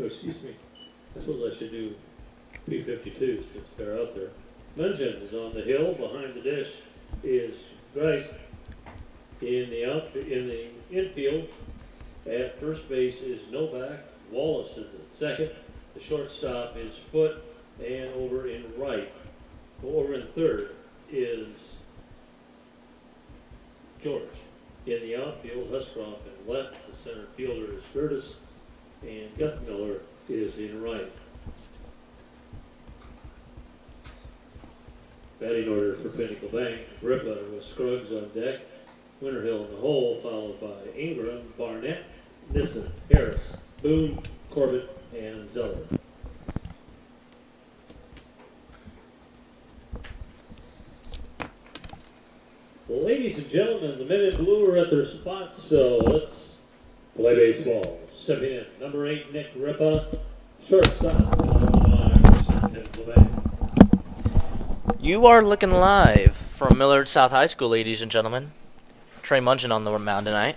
Oh, excuse me. I suppose I should do P52's since they're out there. Munchen is on the hill. Behind the dish is Grice. In the infield, at first base is Novak. Wallace is at second. The shortstop is Foot, and over in third is George. In the outfield, Huscroft in left. The center fielder is Curtis, and Guthmiller is in right. Batting order for Pinnacle Bank: Ripa with Scruggs on deck, Winterhill in the hole, followed by Ingram, Barnett, Nissen, Harris, Boone, Corbett, and Zeller. Ladies and gentlemen, the men in blue are at their spots, so let's play baseball. Stepping in, number 8, Nick Ripa, shortstop, Pinnacle Bank. You are looking live from Millard South High School, ladies and gentlemen. Trey Munchen on the mound tonight.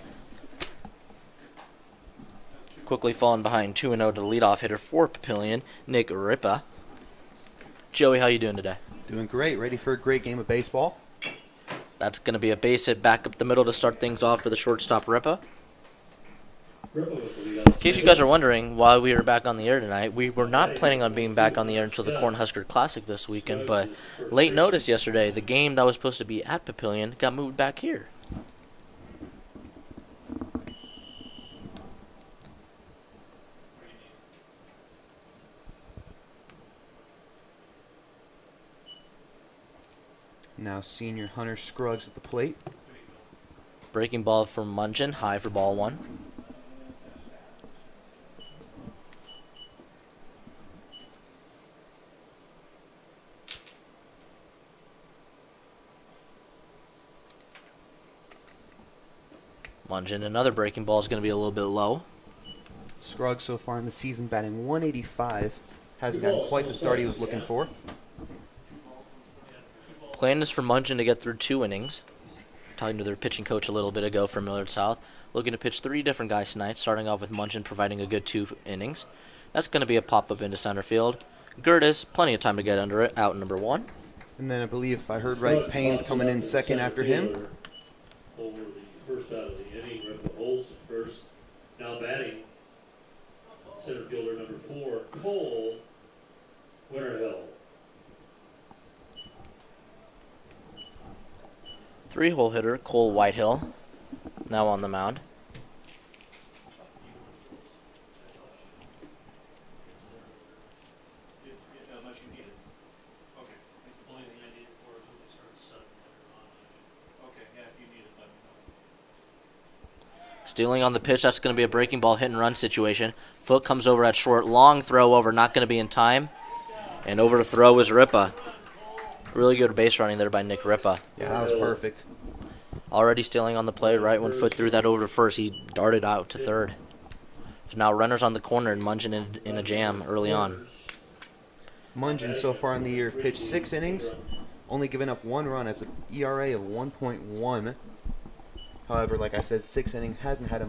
Quickly falling behind 2-0 to the leadoff hitter for Papillion, Nick Ripa. Joey, how you doing today? Doing great. Ready for a great game of baseball. That's going to be a base hit back up the middle to start things off for the shortstop, Ripa. In case you guys are wondering why we are back on the air tonight, we were not planning on being back on the air until the Cornhusker Classic this weekend, but late notice yesterday, the game that was supposed to be at Papillion got moved back here. Now senior Hunter Scruggs at the plate. Breaking ball from Munchen, high for ball one. Munchen, another breaking ball is going to be a little bit low. Scruggs so far in the season batting 185. Hasn't gotten quite the start he was looking for. Plan is for Munchen to get through 2 innings. Talking to their pitching coach a little bit ago from Millard South. Looking to pitch 3 different guys tonight, starting off with Munchen providing a good 2 innings. That's going to be a pop-up into center field. Gertis, plenty of time to get under it, out number 1. And then I believe, if I heard right, Payne's coming in second after him. Over the first out of the inning, Ripa holds at first. Now batting, center fielder number 4, Cole Winterhill. 3-hole hitter, Cole Whitehill, now on the mound. Stealing on the pitch, that's going to be a breaking ball hit and run situation. Foot comes over at short, long throw over, not going to be in time. And over to throw is Ripa. Really good base running there by Nick Ripa. Yeah, that was perfect. Already stealing on the play, right when Foot threw that over to first, he darted out to third. So now runners on the corner and Munchen in a jam early on. Munchen so far in the year pitched 6 innings, only giving up 1 run as an ERA of 1.1. However, like I said, 6 innings, hasn't had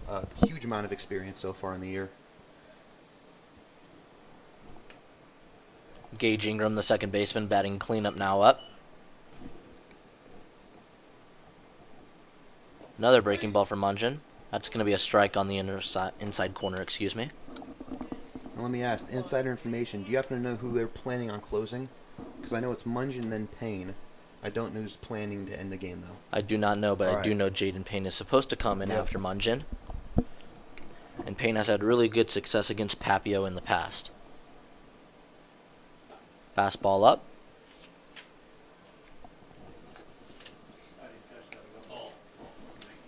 a huge amount of experience so far in the year. Gage Ingram, the second baseman, batting cleanup now up. Another breaking ball for Munchen. That's going to be a strike on the inside corner, excuse me. Now let me ask, insider information, do you happen to know who they're planning on closing? Because I know it's Munchen, then Payne. I don't know who's planning to end the game, though. I do not know, but I do know Jaden Payne is supposed to come in after Munchen. And Payne has had really good success against Papio in the past. Fastball up.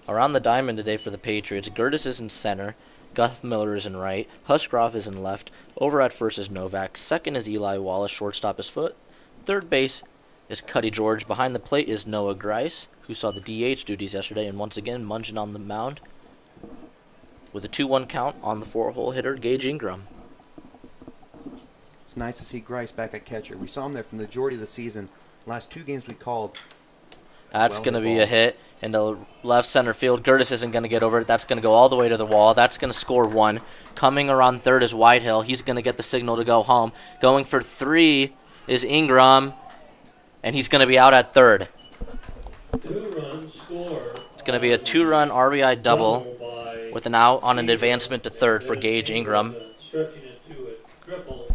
Around the diamond today for the Patriots, Gertis is in center, Guthmiller is in right, Huscroft is in left, over at first is Novak, second is Eli Wallace, shortstop is Foot, third base is Cuddy George, behind the plate is Noah Grice, who saw the DH duties yesterday, and once again Munchen on the mound with a 2-1 count on the 4-hole hitter, Gage Ingram. It's nice to see Grice back at catcher. We saw him there from the majority of the season. Last 2 games we called. That's going to be a hit, into left center field. Gertis isn't going to get over it. That's going to go all the way to the wall. That's going to score 1. Coming around third is Whitehill. He's going to get the signal to go home. Going for 3 is Ingram, and he's going to be out at third. 2-run score. It's going to be a 2-run RBI double with an out on an advancement to third for Gage Ingram.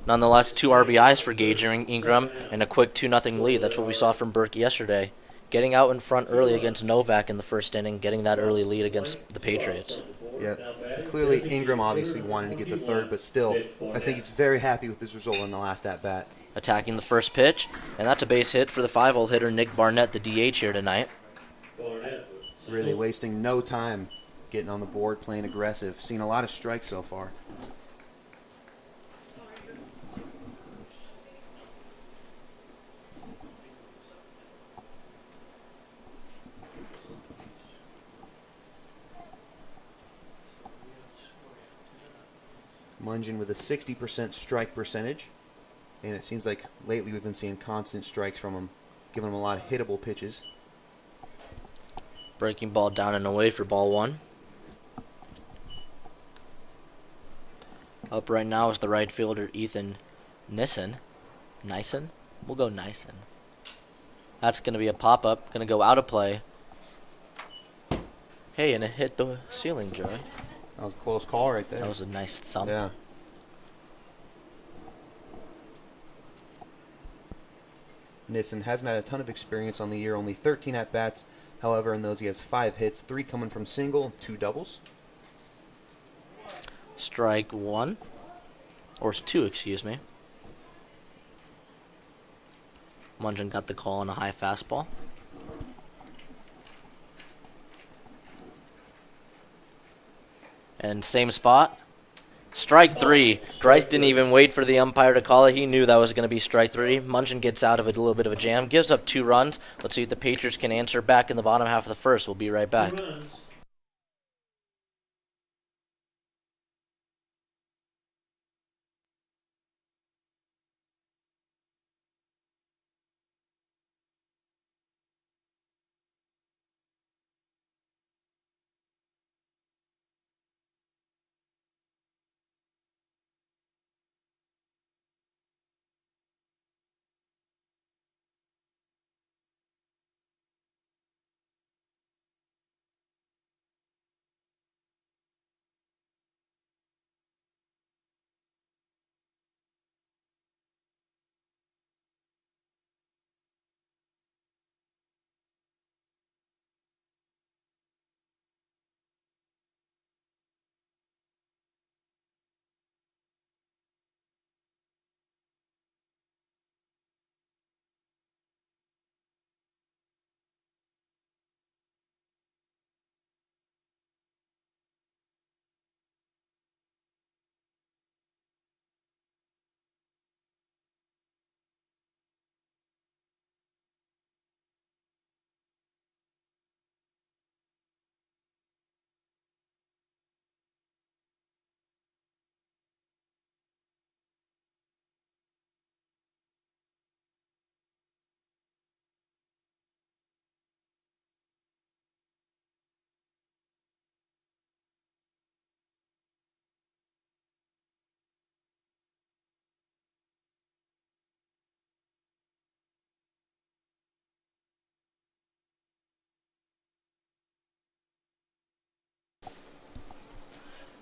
Nonetheless, 2 RBIs for Gage Ingram and a quick 2-0 lead. That's what we saw from Burke yesterday. Getting out in front early against Novak in the first inning, getting that early lead against the Patriots. Yeah, clearly Ingram obviously wanted to get to third, but still, I think he's very happy with this result in the last at-bat. Attacking the first pitch, and that's a base hit for the 5-hole hitter Nick Barnett, the DH here tonight. Really wasting no time getting on the board, playing aggressive. Seen a lot of strikes so far. Mungin with a 60% strike percentage, and it seems like lately we've been seeing constant strikes from him, giving him a lot of hittable pitches. Breaking ball down and away for ball 1. Up right now is the right fielder Ethan Nissen. Nyssen? We'll go Nyssen. That's going to be a pop-up, going to go out of play. Hey, and it hit the ceiling, Joey. That was a close call right there. That was a nice thump. Yeah. Nissen hasn't had a ton of experience on the year, only 13 at-bats. However, in those he has 5 hits, 3 coming from single, 2 doubles. Strike 1. Or 2, excuse me. Mungin got the call on a high fastball. And same spot. Strike 3. Grice didn't even wait for the umpire to call it. He knew that was going to be strike 3. Mungin gets out of it a little bit of a jam. Gives up 2 runs. Let's see if the Patriots can answer back in the bottom half of the first. We'll be right back.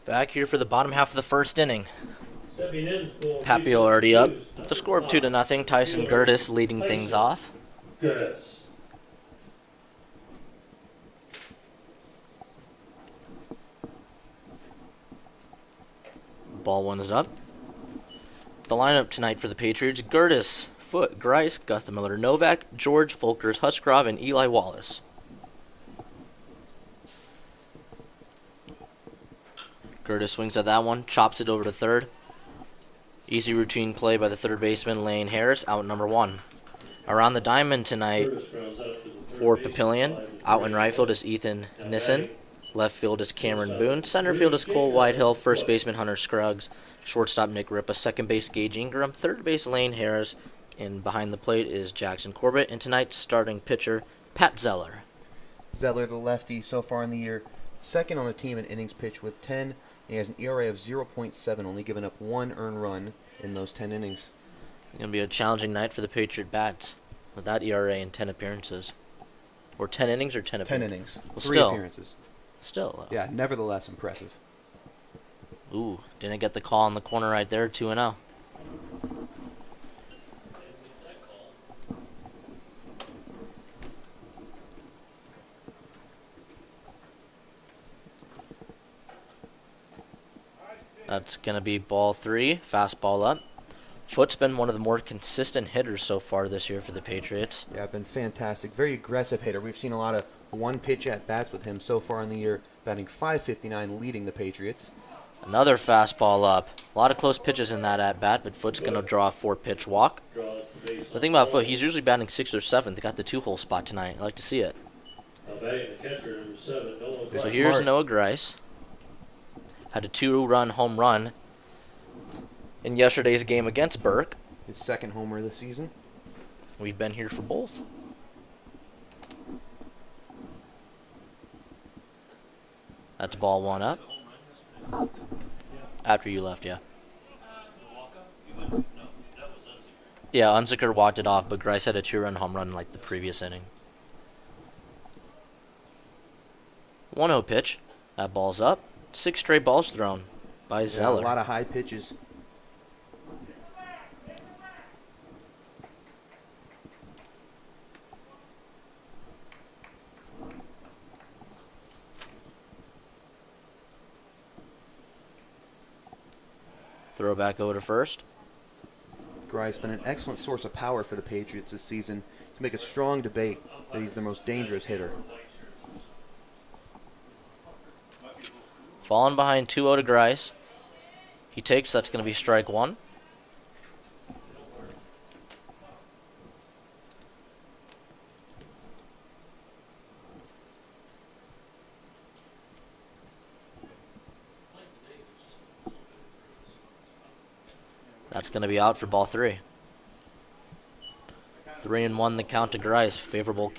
Back here for the bottom half of the first inning. Papio already up. The score of 2-0. Tyson Gertis leading things off. Ball 1 is up. The lineup tonight for the Patriots: Gertis, Foote, Grice, Guthrie, Miller, Novak, George, Folkers, Husgrove, and Eli Wallace. Gertis swings at that one, chops it over to third. Easy routine play by the third baseman, Lane Harris, out number 1. Around the diamond tonight for Papillion, out in right field is Ethan Nissen. Left field is Cameron Boone. Center field is Cole Whitehill. First baseman, Hunter Scruggs. Shortstop, Nick Ripa. Second base, Gage Ingram. Third base, Lane Harris. And behind the plate is Jackson Corbett. And tonight's starting pitcher, Pat Zeller. Zeller, the lefty, so far in the year, second on the team in innings pitched with 10. And he has an ERA of 0.7, only giving up 1 earned run in those 10 innings. It's going to be a challenging night for the Patriot bats with that ERA in 10 appearances. Or 10 innings or 10 appearances? 10 innings. Well, 3 still. appearances. Still. Yeah, nevertheless impressive. Ooh, didn't get the call in the corner right there, 2-0. That's going to be ball 3, fastball up. Foot's been one of the more consistent hitters so far this year for the Patriots. Yeah, been fantastic. Very aggressive hitter. We've seen a lot of one-pitch at-bats with him so far in the year, batting .559, leading the Patriots. Another fastball up. A lot of close pitches in that at-bat, but Foot's going to draw a 4-pitch walk. The thing about Foot, he's usually batting 6th or 7th. They got the 2-hole spot tonight. I like to see it. So here's Noah Grice. Had a 2-run home run in yesterday's game against Burke. His second homer of the season. We've been here for both. That's ball 1 up. After you left, yeah. Yeah, Unzicker walked it off, but Grice had a 2-run home run like the previous inning. 1-0 pitch. That ball's up. 6 straight balls thrown by Zeller. A lot of high pitches. Throw back over to first. Grice been an excellent source of power for the Patriots this season. To make a strong debate that he's the most dangerous hitter. Falling behind 2-0 to Grice. He takes, that's going to be strike 1. That's going to be out for ball 3. 3-1 the count to Grice. Favorable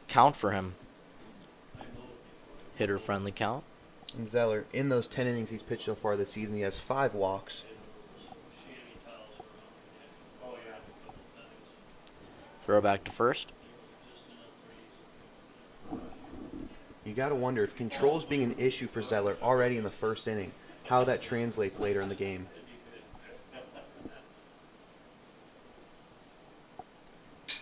count for him. Hitter-friendly count. And Zeller, in those 10 innings he's pitched so far this season, he has 5 walks. Throw back to first. You got to wonder if control's being an issue for Zeller already in the first inning, how that translates later in the game.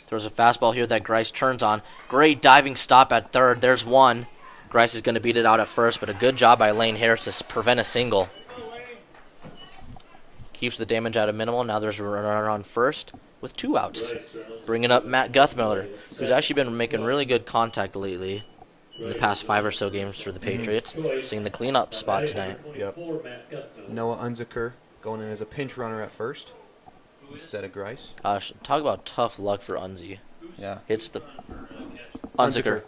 Throws a fastball here that Grice turns on. Great diving stop at third. There's 1. Grice is going to beat it out at first, but a good job by Lane Harris to prevent a single. Keeps the damage at a minimal. Now there's a runner on first with 2 outs. Bringing up Matt Guthmiller, who's actually been making really good contact lately in the past 5 or so games for the Patriots. Seeing the cleanup spot tonight. Yep. Noah Unzicker going in as a pinch runner at first instead of Grice. Gosh, talk about tough luck for Unzi. Yeah. Hits the Unzicker.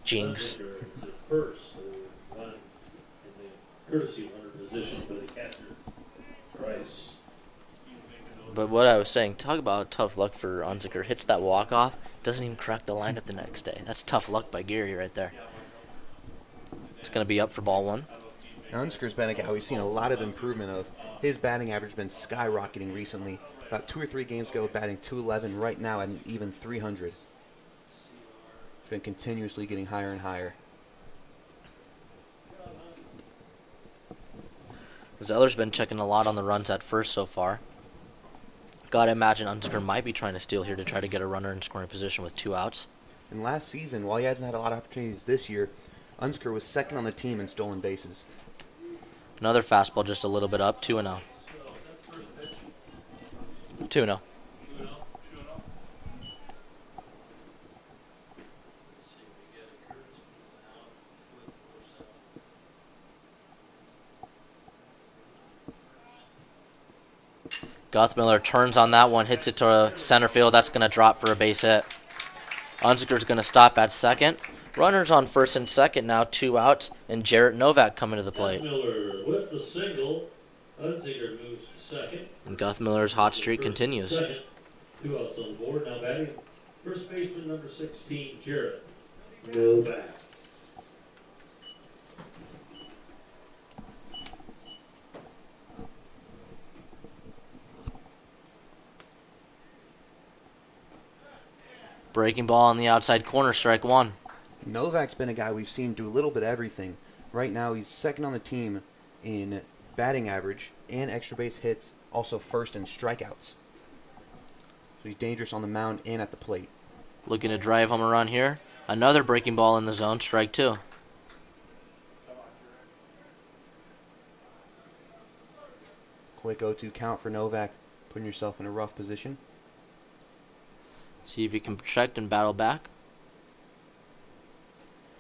Jinx. First, run in the courtesy runner position for the catcher, Grice. But what I was saying, talk about tough luck for Unzicker. Hits that walk-off, doesn't even crack the lineup the next day. That's tough luck by Gary right there. It's going to be up for ball 1. Unzicker's been a guy we've seen a lot of improvement of. His batting average been skyrocketing recently. About 2 or 3 games ago, batting .211. Right now at an even .300. It's been continuously getting higher and higher. Zeller's been checking a lot on the runs at first so far. Gotta imagine Unzicker might be trying to steal here to try to get a runner in scoring position with 2 outs. And last season, while he hasn't had a lot of opportunities this year, Unzicker was second on the team in stolen bases. Another fastball just a little bit up, 2-0. 2-0. Guthmiller turns on that one, hits it to center field. That's going to drop for a base hit. Unzicker's going to stop at second. Runners on first and second now, 2 outs, and Jarrett Novak coming to the plate. Guthmiller with the single. Unzicker moves to second. And Guthmiller's hot streak continues. Second. 2 outs on the board. Now batting first baseman number 16, Jarrett Novak. Breaking ball on the outside corner, strike one. Novak's been a guy we've seen do a little bit of everything. Right now, he's second on the team in batting average and extra base hits, also first in strikeouts. So he's dangerous on the mound and at the plate. Looking to drive home a run here. Another breaking ball in the zone, strike two. Quick 0-2 count for Novak, putting yourself in a rough position. See if he can protect and battle back.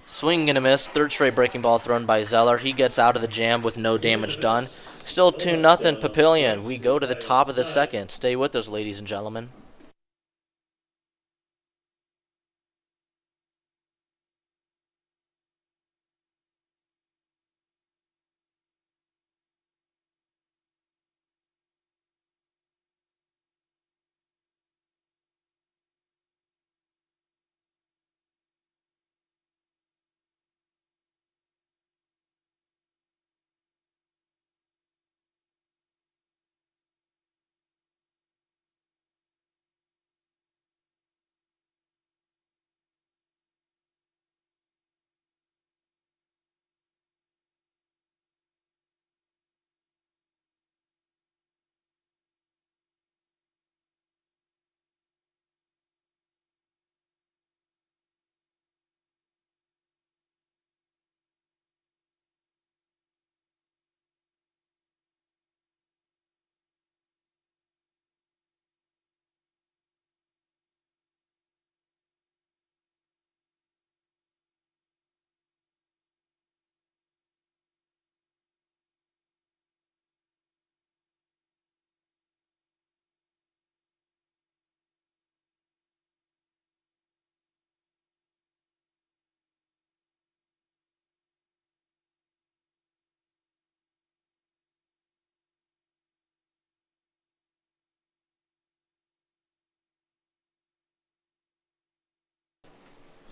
Swing and a miss. Third straight breaking ball thrown by Zeller. He gets out of the jam with no damage done. Still 2-0 Papillion. We go to the top of the second. Stay with us, ladies and gentlemen.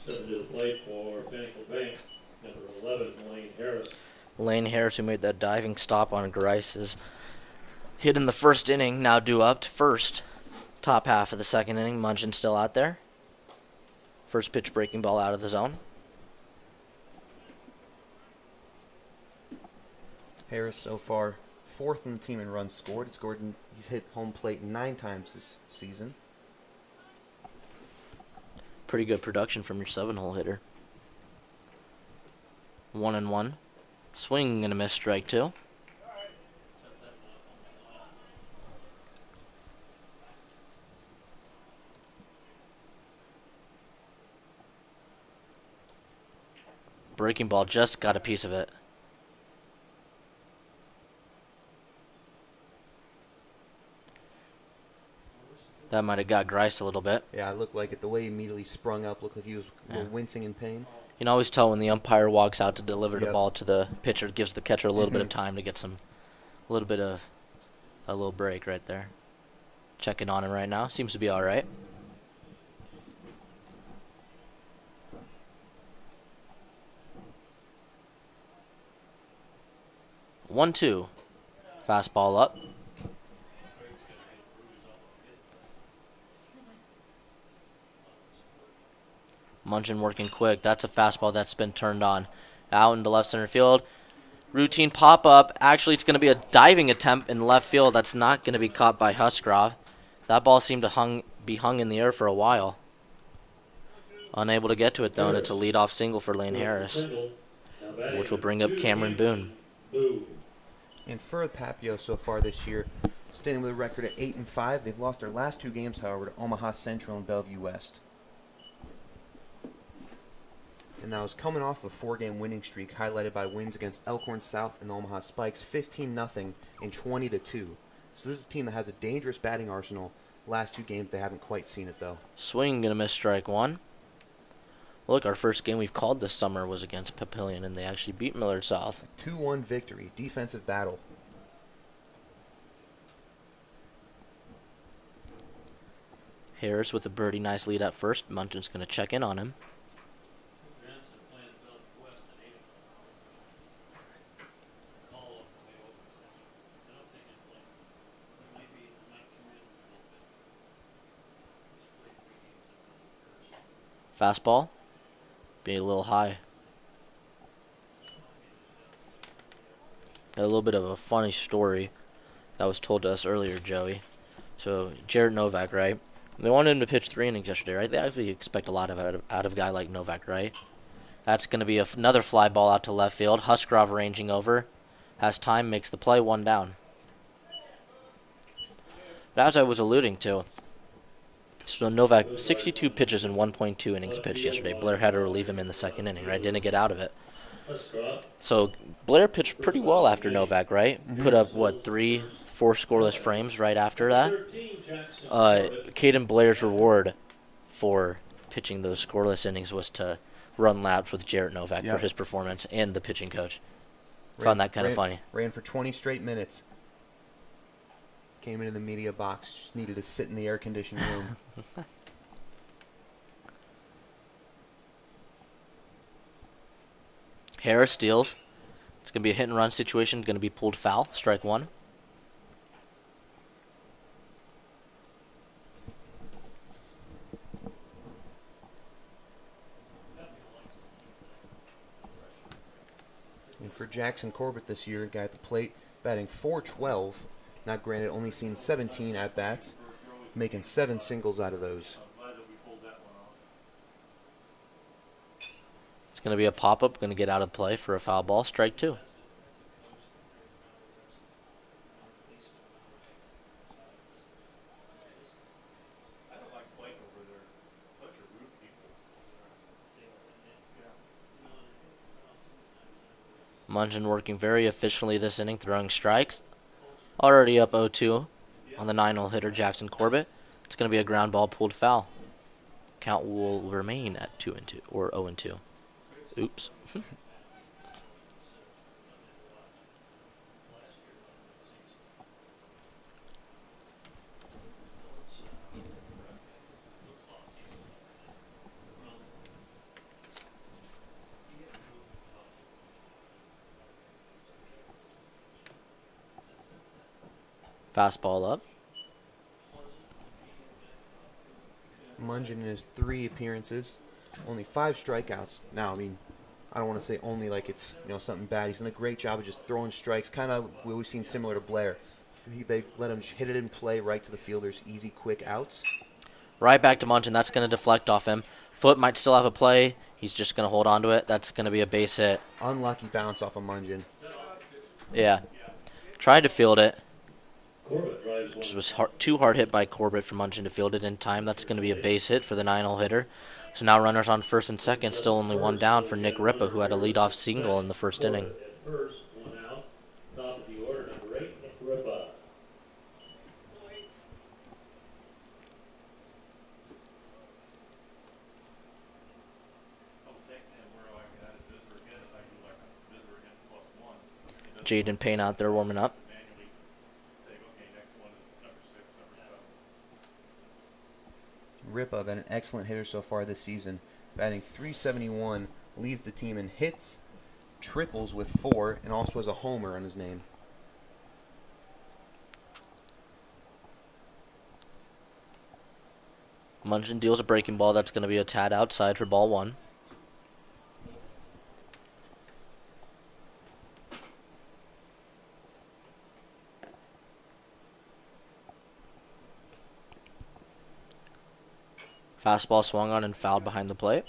Stepping to the plate for Pinnacle Bank, number 11, Lane Harris. Lane Harris, who made that diving stop on Grice's hit in the first inning, now due up to first. Top half of the second inning, Munchin still out there. First pitch breaking ball out of the zone. Harris so far fourth in the team in runs scored. He's hit home plate 9 times this season. Pretty good production from your 7-hole hitter. 1-1. Swing and a miss, strike two. Breaking ball just got a piece of it. That might have got Grice a little bit. Yeah, it looked like it. The way he immediately sprung up looked like he was wincing in pain. You can always tell when the umpire walks out to deliver the Yep. ball to the pitcher. It gives the catcher a little bit of time to get a little break right there. Checking on him right now. Seems to be all right. One, two. Fastball up. Munchin working quick. That's a fastball that's been turned on. Out into left center field. Routine pop-up. Actually, it's going to be a diving attempt in left field. That's not going to be caught by Husgrove. That ball seemed to be hung in the air for a while. Unable to get to it, though, and it's a leadoff single for Lane Harris, which will bring up Cameron Boone. And for Papio so far this year, standing with a record at 8-5, they've lost their last 2 games, however, to Omaha Central and Bellevue West. And that was coming off a 4-game winning streak, highlighted by wins against Elkhorn South and the Omaha Spikes, 15-0 and 20-2. So this is a team that has a dangerous batting arsenal. Last 2 games, they haven't quite seen it, though. Swing and a miss, strike one. Look, our first game we've called this summer was against Papillion, and they actually beat Millard South. 2-1 victory, defensive battle. Harris with a birdie, nice lead at first. Munchin's going to check in on him. Fastball. Be a little high. Got a little bit of a funny story that was told to us earlier, Joey. So, Jared Novak, right? They wanted him to pitch 3 innings yesterday, right? They actually expect a lot out of a guy like Novak, right? That's going to be another fly ball out to left field. Husgrove ranging over. Has time, makes the play, 1 down. But as I was alluding to, so Novak, 62 pitches in 1.2 innings pitched yesterday. Blair had to relieve him in the 2nd inning, right? Didn't get out of it. So Blair pitched pretty well after Novak, right? Put up, 3, 4 scoreless frames right after that. Caden Blair's reward for pitching those scoreless innings was to run laps with Jarrett Novak for his performance and the pitching coach. Found that kind of funny. Ran for 20 straight minutes. Came into the media box, just needed to sit in the air-conditioned room. Harris steals. It's going to be a hit-and-run situation. Going to be pulled foul. Strike 1. And for Jackson Corbett this year, guy at the plate, batting .412. Not granted, only seen 17 at-bats, making 7 singles out of those. It's going to be a pop-up. Going to get out of play for a foul ball. Strike 2. Mungeon working very efficiently this inning, throwing strikes. Already up 0-2 on the 9-hole hitter Jackson Corbett. It's going to be a ground ball pulled foul. Count will remain at 2-2 or 0-2. Oops. Fastball up. Mungeon in his 3 appearances, only 5 strikeouts. Now, I mean, I don't want to say only like it's something bad. He's done a great job of just throwing strikes, kind of what we've seen similar to Blair. They let him hit it in play right to the fielders, easy, quick outs. Right back to Mungeon. That's going to deflect off him. Foot might still have a play. He's just going to hold on to it. That's going to be a base hit. Unlucky bounce off of Mungeon. Yeah. Tried to field it. Corbett Just was too hard hit by Corbett for Mungeon to field it in time. That's going to be a base hit for the 9-hole hitter. So now runners on first and second, still only 1 down for Nick Ripa, who had a leadoff single in the 1st inning. First, 1 out. Top of the order, number 8, Nick Ripa. Jaden Payne out there warming up. Ripa been an excellent hitter so far this season, batting .371, leads the team in hits, triples with 4, and also has a homer on his name. Mungeon deals a breaking ball. That's going to be a tad outside for ball 1. Fastball swung on and fouled behind the plate.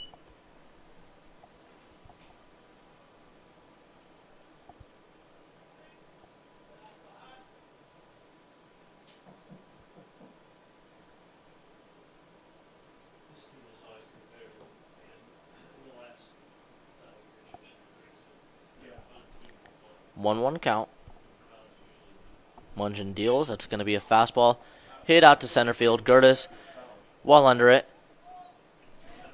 One count. Mungeon deals. That's going to be a fastball. Hit out to center field. Gertis, well under it.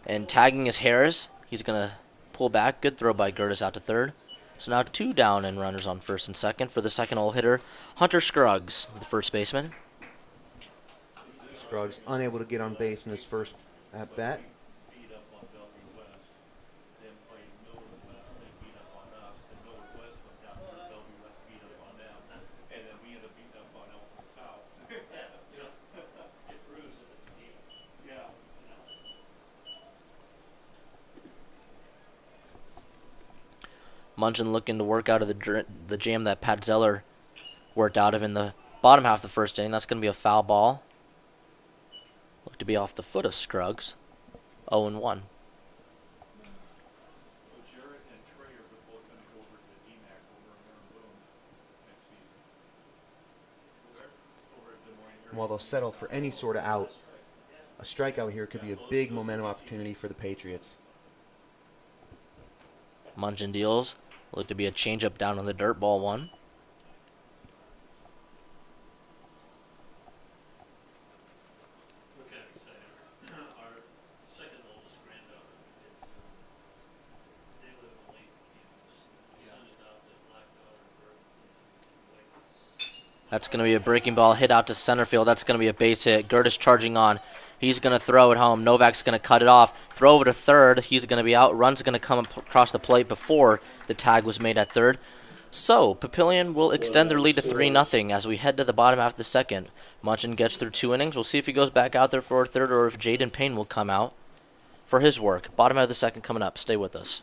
And tagging is Harris. He's going to pull back. Good throw by Gertis out to third. So now 2 down and runners on first and second for the 2nd-hole hitter, Hunter Scruggs, the first baseman. Scruggs unable to get on base in his first at-bat. Munchen looking to work out of the jam that Pat Zeller worked out of in the bottom half of the first inning. That's going to be a foul ball. Look to be off the foot of Scruggs. 0-1. While they'll settle for any sort of out, a strikeout here could be a big momentum opportunity for the Patriots. Munchen deals. Look to be a changeup down on the dirt. Ball 1. That's going to be a breaking ball hit out to center field. That's going to be a base hit. Gertis charging on. He's going to throw it home. Novak's going to cut it off. Throw over to third. He's going to be out. Run's going to come across the plate before the tag was made at third. So, Papillion will extend their lead to 3-0 as we head to the bottom half of the second. Munchen gets through 2 innings. We'll see if he goes back out there for a third or if Jaden Payne will come out for his work. Bottom half of the second coming up. Stay with us.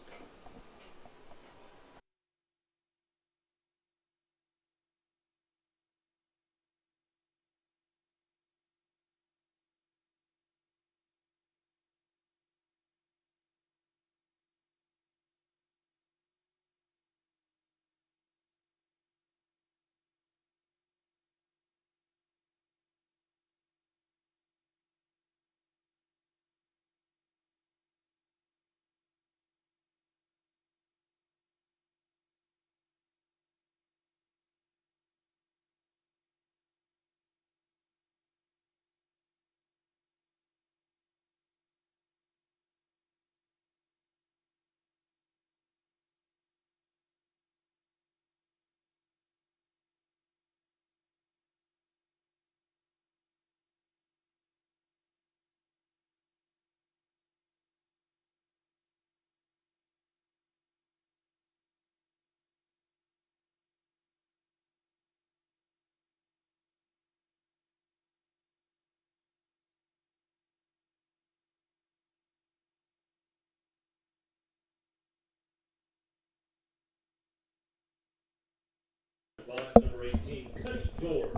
Box number 18, Cuddy George.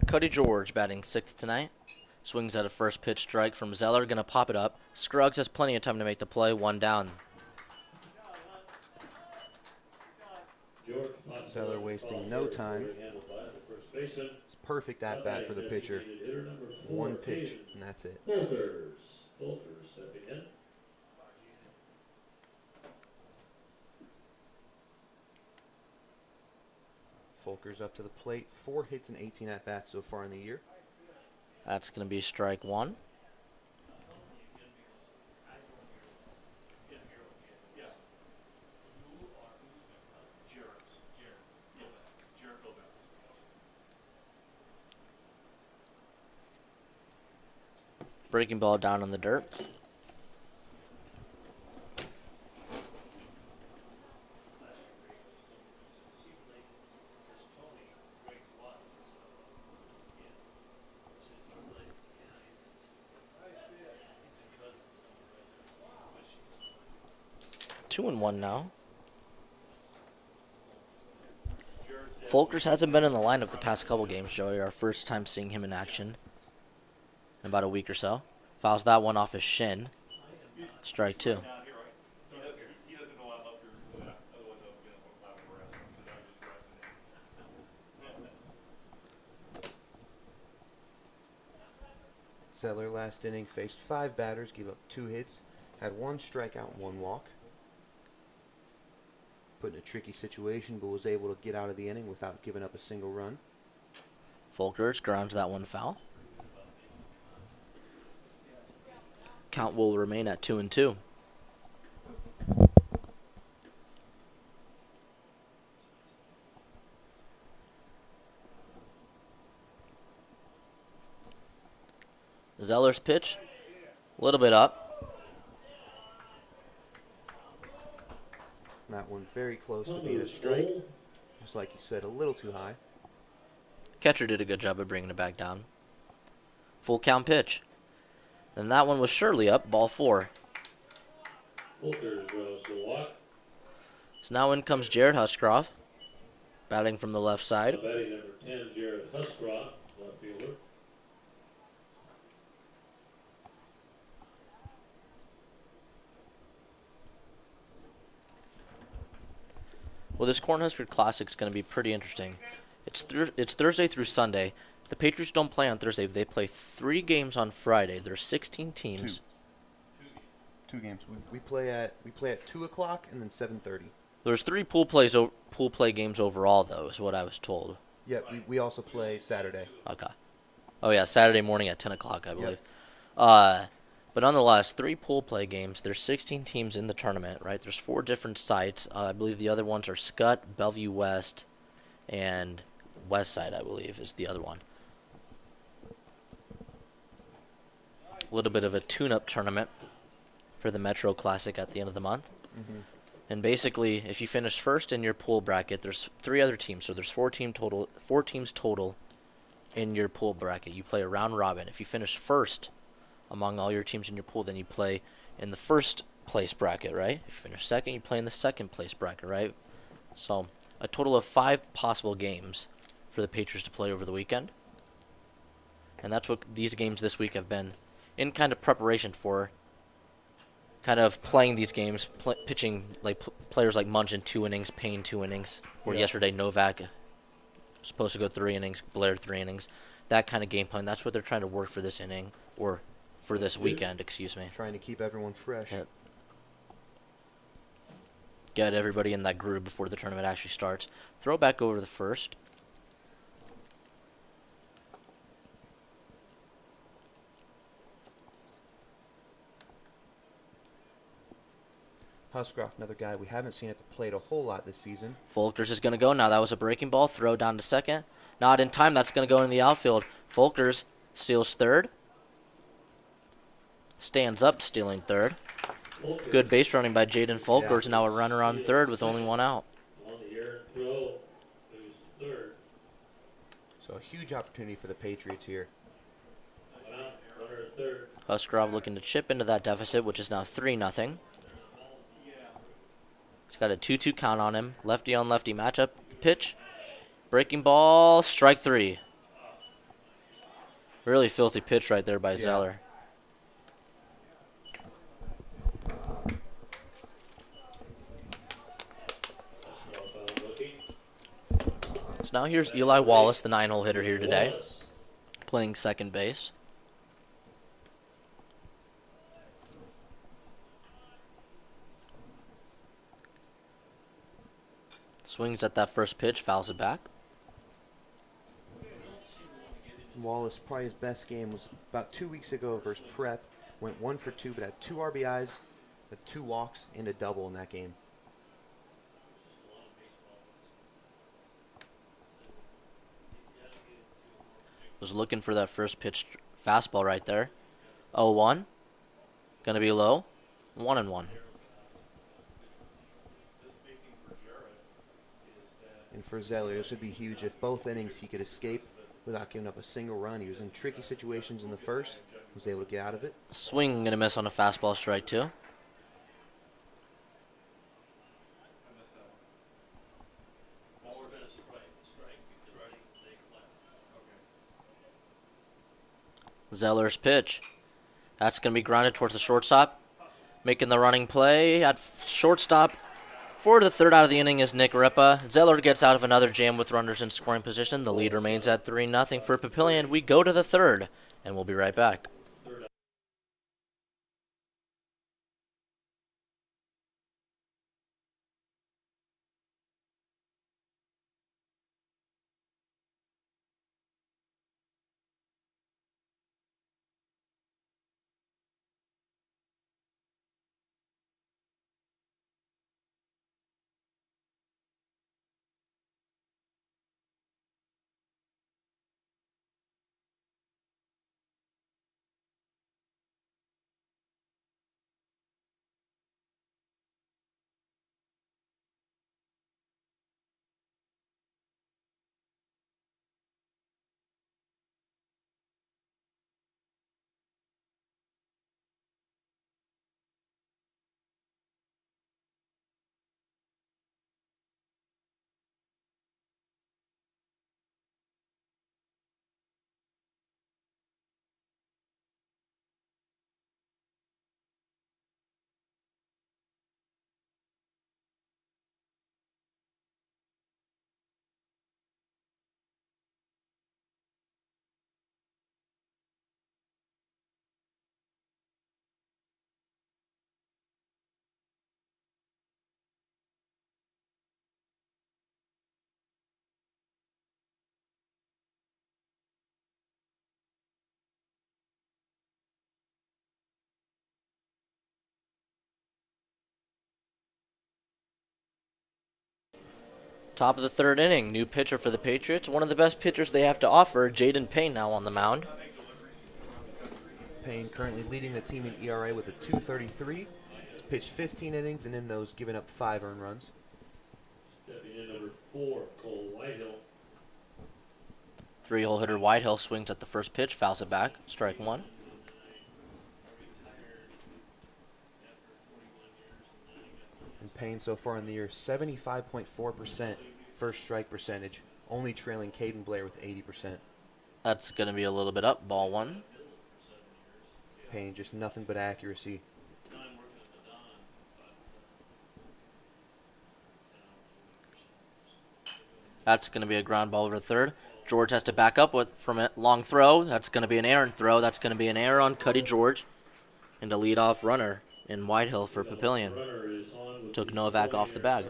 Cuddy George batting 6th tonight. Swings at a first pitch strike from Zeller. Going to pop it up. Scruggs has plenty of time to make the play. 1 down. Zeller wasting no time. It's perfect at bat for the pitcher. 1 pitch, and that's it. Volkers stepping in. Volkers up to the plate. 4 hits and 18 at-bats so far in the year. That's going to be strike 1. Breaking ball down on the dirt. Two and one now. Volkers hasn't been in the lineup the past couple games, Joey. Our first time seeing him in action in about a week or so. Fouls that one off his shin. Strike 2. Zeller last inning faced 5 batters, gave up 2 hits, had 1 strikeout, 1 walk. Put in a tricky situation, but was able to get out of the inning without giving up a single run. Volkers grounds that one foul. Count will remain at 2-2. Zeller's pitch, a little bit up. That one very close to being a strike. Just like you said, a little too high. Catcher did a good job of bringing it back down. Full count pitch. And that one was surely up, ball 4. Volkers draws the walk. So now in comes Jared Huscroft, batting from the left side. Batting number 10, Jared Huscroft, left fielder. Well, this Cornhusker Classic is going to be pretty interesting. It's Thursday through Sunday. The Patriots don't play on Thursday. They play 3 games on Friday. There's 16 teams. Two games. We play at 2:00 and then 7:30. There's 3 pool play games overall, though, is what I was told. Yeah, we also play Saturday. Okay. Oh yeah, Saturday morning at 10 o'clock, I believe. Yep. But nonetheless, 3 pool play games. There's 16 teams in the tournament, right? There's 4 different sites. I believe the other ones are Scott, Bellevue West, and West Side, I believe, is the other one. A little bit of a tune-up tournament for the Metro Classic at the end of the month. Mm-hmm. And basically, if you finish first in your pool bracket, there's 3 other teams. So there's 4 teams total in your pool bracket. You play a round robin. If you finish first among all your teams in your pool, then you play in the first place bracket, right? If you finish second, you play in the second place bracket, right? So a total of 5 possible games for the Patriots to play over the weekend. And that's what these games this week have been in kind of preparation for. Kind of playing these games, pitching like players like Munch in 2 innings, Payne 2 innings, or yesterday Novak was supposed to go 3 innings, Blair 3 innings. That kind of game plan. That's what they're trying to work for this inning, or for this weekend, excuse me. Trying to keep everyone fresh. Yep. Get everybody in that groove before the tournament actually starts. Throw back over the first. Huscroft, another guy we haven't seen at the plate a whole lot this season. Folkers is going to go now. That was a breaking ball. Throw down to second. Not in time. That's going to go in the outfield. Folkers steals third. Stands up, stealing third. Good base running by Jaden Folkers. Now a runner on third with only 1 out. On the air throw, moves to third. So a huge opportunity for the Patriots here. Runner at third. Huscroft looking to chip into that deficit, which is now 3-0. He's got a 2-2 count on him. Lefty on lefty matchup. Pitch. Breaking ball. Strike 3. Really filthy pitch right there by Zeller. So now here's Eli Wallace, the 9-hole hitter here today, playing second base. Swings at that first pitch, fouls it back. Wallace, probably his best game was about 2 weeks ago versus Prep. Went 1 for 2, but had 2 RBIs, had 2 walks, and a double in that game. Was looking for that first pitch fastball right there. 0-1. Gonna be low. 1-1. And for Zeller, this would be huge. If both innings he could escape without giving up a single run. He was in tricky situations in the first, was able to get out of it. Swing gonna miss on a fastball, strike 2. Zeller's pitch. That's going to be grounded towards the shortstop. Making the running play at shortstop. For the third out of the inning is Nick Ripa. Zeller gets out of another jam with runners in scoring position. The lead remains at 3-0 for Papillion. We go to the third, and we'll be right back. Top of the third inning, new pitcher for the Patriots. One of the best pitchers they have to offer, Jaden Payne, now on the mound. Payne currently leading the team in ERA with a 2.33. He's pitched 15 innings, and in those, given up 5 earned runs. Stepping in number 4, Cole Whitehill. 3-hole hitter Whitehill swings at the first pitch, fouls it back, strike one. And Payne so far in the year, 75.4% first strike percentage, only trailing Caden Blair with 80%. That's going to be a little bit up, ball one. Payne just nothing but accuracy. That's going to be a ground ball over third. George has to back up from a long throw. That's going to be an errant throw. That's going to be an error on Cuddy George. And a leadoff runner in Whitehill for Papillion. Took Novak off the bag.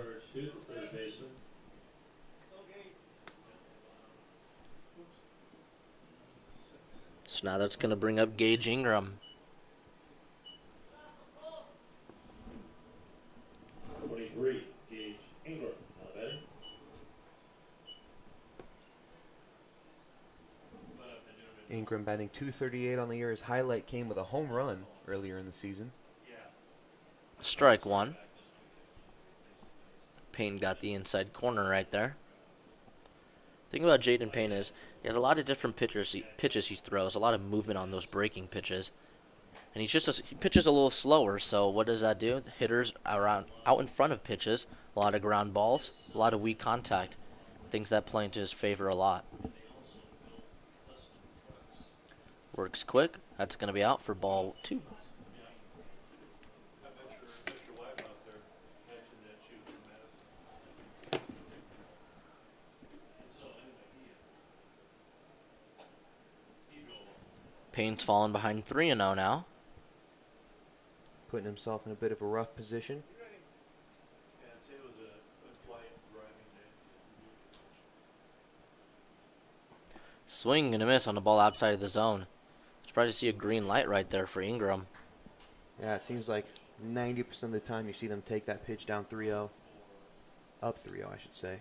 So now that's going to bring up Gage Ingram. 23, Gage Ingram. Not bad. Ingram batting .238 on the year. His highlight came with a home run earlier in the season. Strike one. Payne got the inside corner right there. The thing about Jaden Payne is he has a lot of different pitches he throws, a lot of movement on those breaking pitches. And he pitches a little slower, so what does that do? The hitters out in front of pitches, a lot of ground balls, a lot of weak contact. Things that play into his favor a lot. Works quick. That's going to be out for ball two. Payne's fallen behind 3-0 now. Putting himself in a bit of a rough position. Swing and a miss on the ball outside of the zone. Surprised to see a green light right there for Ingram. Yeah, it seems like 90% of the time you see them take that pitch down 3-0. Up 3-0, I should say.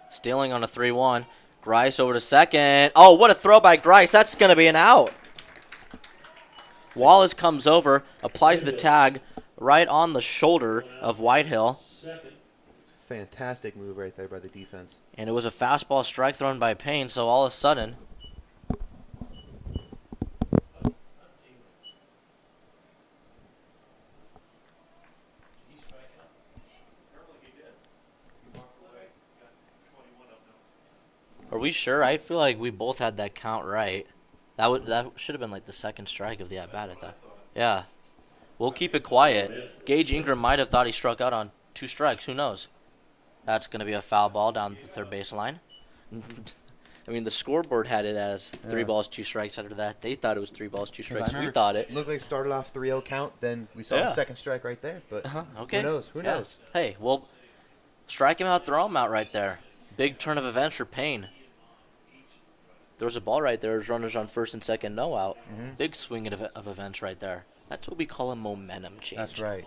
Stealing on a 3-1. Grice over to second. Oh, what a throw by Grice. That's going to be an out. Wallace comes over, applies the tag right on the shoulder of Whitehill. Fantastic move right there by the defense. And it was a fastball strike thrown by Payne, so all of a sudden, are we sure? I feel like we both had that count right. That should have been like the second strike of the at-bat, I thought. Yeah. We'll keep it quiet. Gage Ingram might have thought he struck out on 2 strikes. Who knows? That's going to be a foul ball down the third baseline. I mean, the scoreboard had it as 3 balls, 2 strikes. After that, they thought it was 3 balls, 2 strikes. We thought it. Looked like it started off 3-0 count. Then we saw the second strike right there. But okay. Who knows? Who knows? Hey, well, strike him out, throw him out right there. Big turn of events for Payne. There was a ball right there. There's runners on first and second, no out. Big swing of events right there. That's what we call a momentum change. That's right.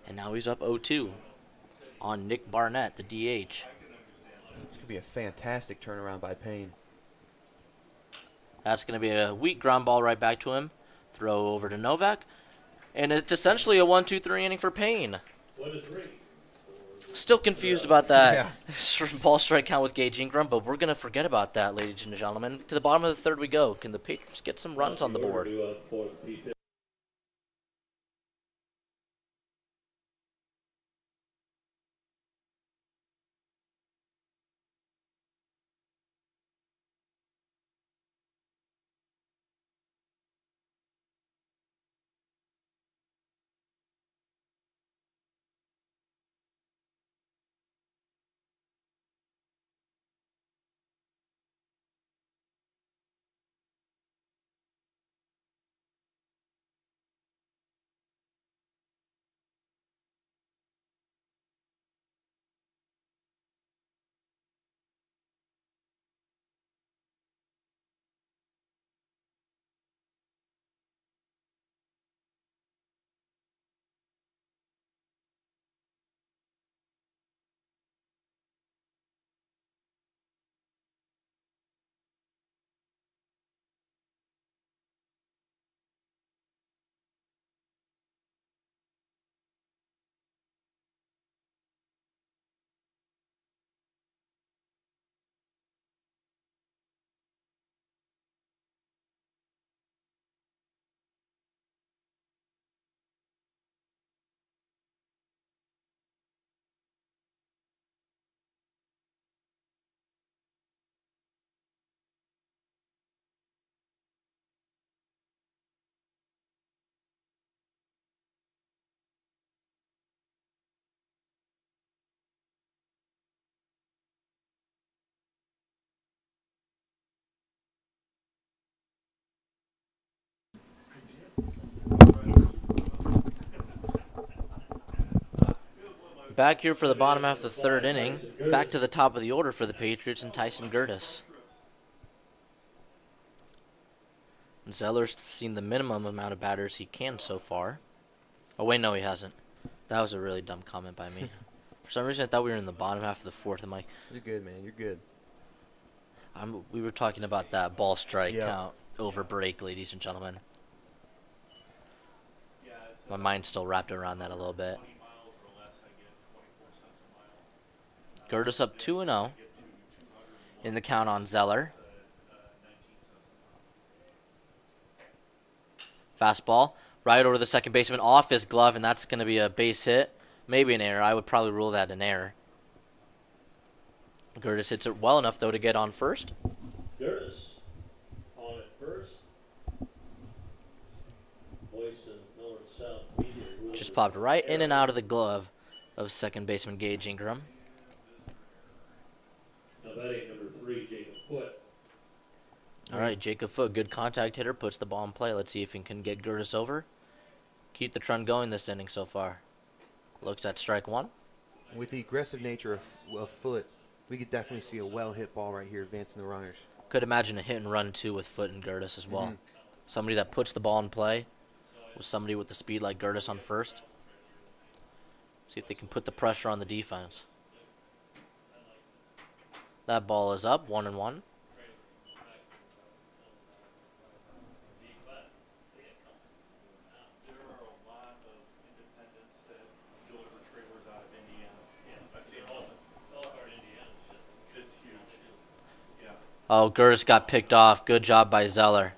And now he's up 0-2 on Nick Barnett, the DH. This could be a fantastic turnaround by Payne. That's going to be a weak ground ball right back to him. Throw over to Novak. And it's essentially a 1-2-3 inning for Payne. 1-3. Still confused about that ball strike count with Gage Ingram, but we're going to forget about that, ladies and gentlemen. To the bottom of the third we go. Can the Patriots get some runs on the board? Back here for the bottom half of the third inning. Back to the top of the order for the Patriots and Tyson Gertis. Zeller's seen the minimum amount of batters he can so far. Oh, wait, no, he hasn't. That was a really dumb comment by me. For some reason, I thought we were in the bottom half of the fourth. I'm like, You're good, man. You're good. we were talking about that ball strike count over break, ladies and gentlemen. My mind's still wrapped around that a little bit. Gertis up 2-0 in the count on Zeller. Fastball right over the second baseman off his glove, and that's going to be a base hit. Maybe an error. I would probably rule that an error. Gertis hits it well enough, though, to get on first. Gertis on at first. Boyce and Millard South Media. Just popped right in and out of the glove of second baseman Gage Ingram. Now batting number 3, Jacob Foote. All right, Jacob Foote, good contact hitter, puts the ball in play. Let's see if he can get Gertis over. Keep the trend going this inning so far. Looks at strike one. With the aggressive nature of Foote, we could definitely see a well-hit ball right here advancing the runners. Could imagine a hit and run, too, with Foote and Gertis as well. Somebody that puts the ball in play with somebody with the speed like Gertis on first. See if they can put the pressure on the defense. That ball is up, 1-1. Oh, Gertis got picked off. Good job by Zeller.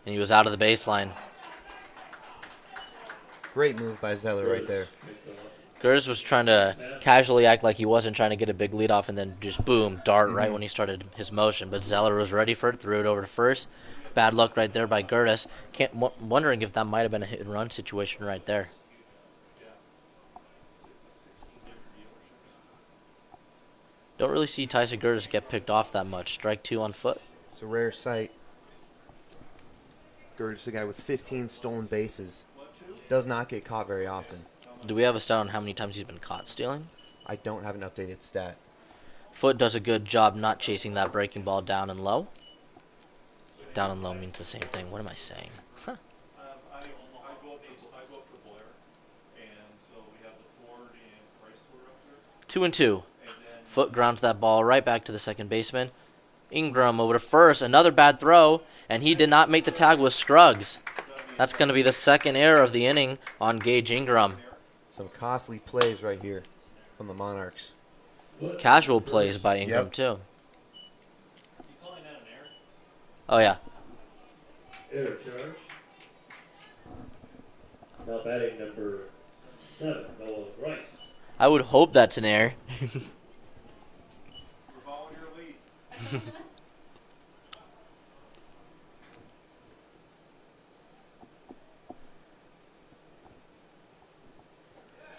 And he was out of the baseline. Great move by Zeller right there. Gertis was trying to casually act like he wasn't trying to get a big lead off and then just boom, dart right when he started his motion. But Zeller was ready for it, threw it over to first. Bad luck right there by Gertis. Wondering if that might have been a hit and run situation right there. Don't really see Tyson Gertis get picked off that much. Strike 2 on Foote. It's a rare sight. Gertis, a guy with 15 stolen bases, does not get caught very often. Do we have a stat on how many times he's been caught stealing? I don't have an updated stat. Foote does a good job not chasing that breaking ball down and low. Down and low means the same thing. What am I saying? Huh. I go up for Blair, and so we have the Ford and Chrysler up there. 2-2. Foote grounds that ball right back to the second baseman. Ingram over to first. Another bad throw, and he did not make the tag with Scruggs. That's going to be the second error of the inning on Gage Ingram. Some costly plays right here from the Monarchs. Casual plays by Ingram, too. Oh, yeah. Error charge. Now batting number 7, Noah Grice. I would hope that's an error. We're following your lead.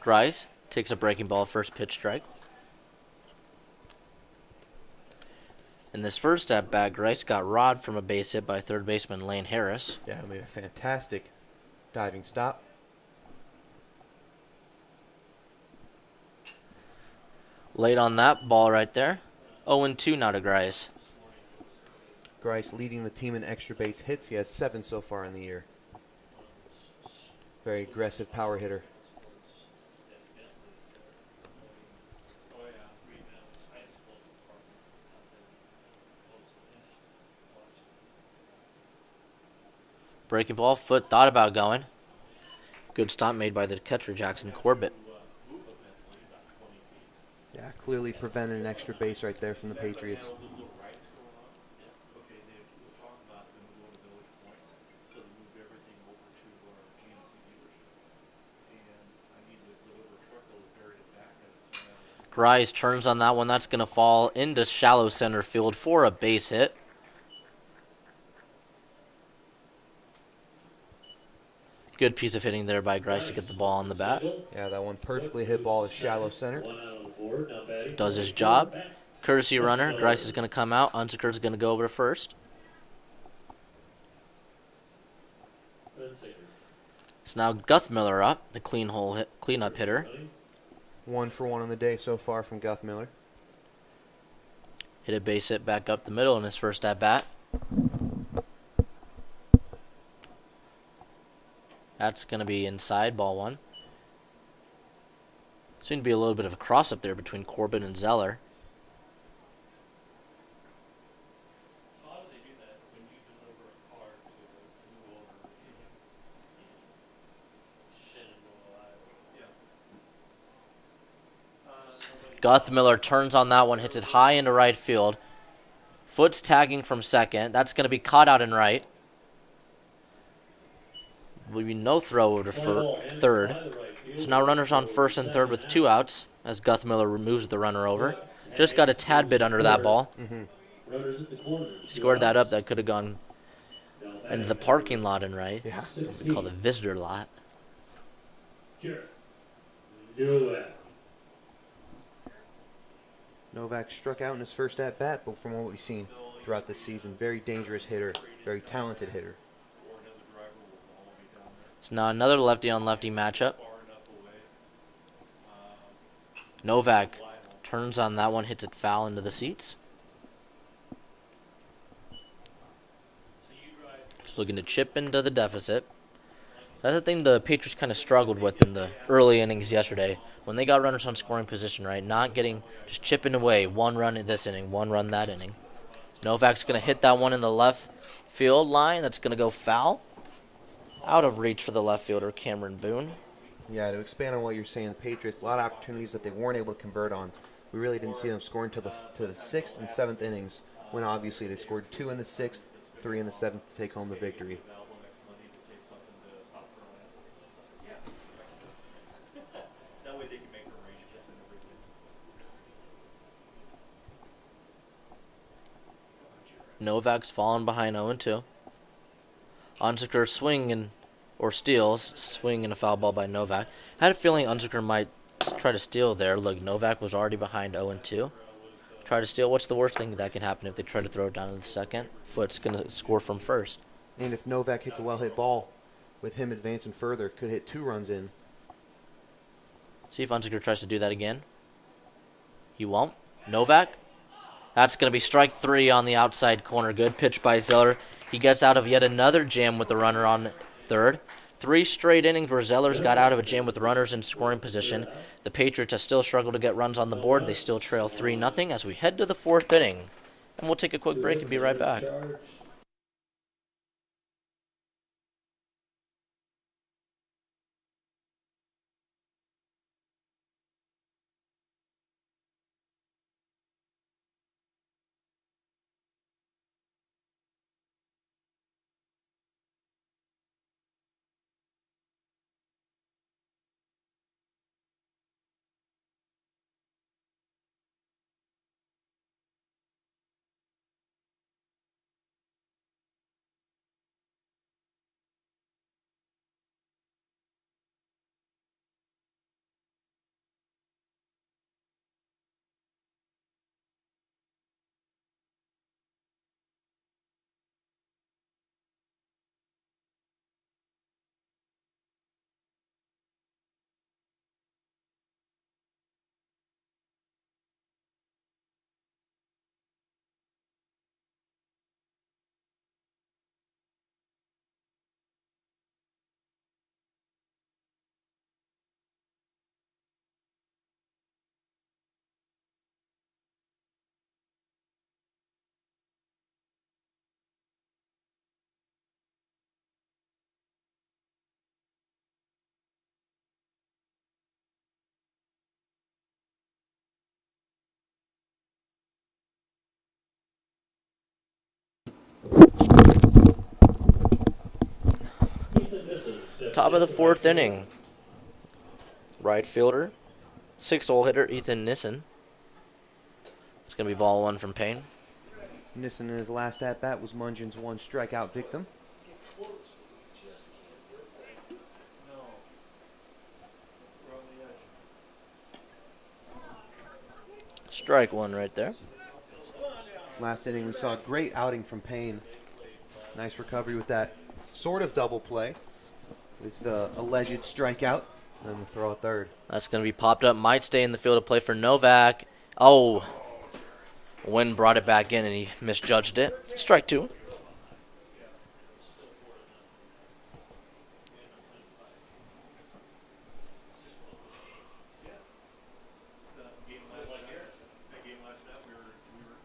Grice takes a breaking ball, first pitch strike. In this first at bat, Grice got robbed from a base hit by third baseman Lane Harris. Yeah, made a fantastic diving stop. Late on that ball right there. 0-2 now to Grice. Grice leading the team in extra base hits. He has 7 so far in the year. Very aggressive power hitter. Breaking ball, Foote thought about going. Good stop made by the catcher, Jackson Corbett. Yeah, clearly prevented an extra base right there from the Patriots. Grice turns on that one. That's going to fall into shallow center field for a base hit. Good piece of hitting there by Grice to get the ball on the bat. Yeah, that one perfectly hit ball is shallow center. Does his job. Courtesy runner. Grice is going to come out. Unsecured is going to go over to first. So now Guthmiller up, the cleanup hitter. 1 for 1 on the day so far from Guthmiller. Hit a base hit back up the middle in his first at bat. That's going to be inside, ball 1. Seemed to be a little bit of a cross up there between Corbin and Zeller. So how do they do that when you deliver a car to a new owner in Shenandoah, Iowa? Yeah. Guthmiller turns on that one, hits it high into right field. Foot's tagging from second. That's going to be caught out in right. Will be no throw over to third. So now runners on first and third with 2 outs as Guthmiller removes the runner over. Just got a tad bit under that ball. Scored that up. That could have gone into the parking lot in right. Yeah. What we call the visitor lot. Novak struck out in his first at bat, but from what we've seen throughout this season, very dangerous hitter, very talented hitter. So now another lefty on lefty matchup. Novak turns on that one, hits it foul into the seats. Just looking to chip into the deficit. That's the thing the Patriots kind of struggled with in the early innings yesterday. When they got runners on scoring position, right? Not getting, just chipping away. 1 run in this inning, 1 run that inning. Novak's going to hit that one in the left field line. That's going to go foul. Out of reach for the left fielder, Cameron Boone. Yeah, to expand on what you're saying, the Patriots, a lot of opportunities that they weren't able to convert on. We really didn't see them score until the 6th and 7th innings, when obviously they scored 2 in the 6th, 3 in the 7th to take home the victory. That way they can make arrangements and everything. Novak's fallen behind 0-2. Unzicker swing or steals, swing and a foul ball by Novak. Had a feeling Unzicker might try to steal there. Look, Novak was already behind 0-2. Try to steal. What's the worst thing that can happen if they try to throw it down to the second? Foot's going to score from first. And if Novak hits a well-hit ball, with him advancing further, could hit 2 runs in. See if Unzicker tries to do that again. He won't. Novak. That's going to be strike 3 on the outside corner. Good pitch by Zeller. He gets out of yet another jam with the runner on third. 3 straight innings where Zeller's got out of a jam with runners in scoring position. The Patriots have still struggled to get runs on the board. They still trail 3-0 as we head to the 4th inning. And we'll take a quick break and be right back. Top of the 4th inning. Right fielder, 6-hole hitter Ethan Nissen. It's going to be ball 1 from Payne. Nissen in his last at-bat was Mungin's 1 strikeout victim. Strike 1 right there. Last inning, we saw a great outing from Payne. Nice recovery with that sort of double play. with the alleged strikeout and the throw at third. That's going to be popped up. Might stay in the field to play for Novak. Oh, Wynn brought it back in and he misjudged it. Strike two. That game last night, we were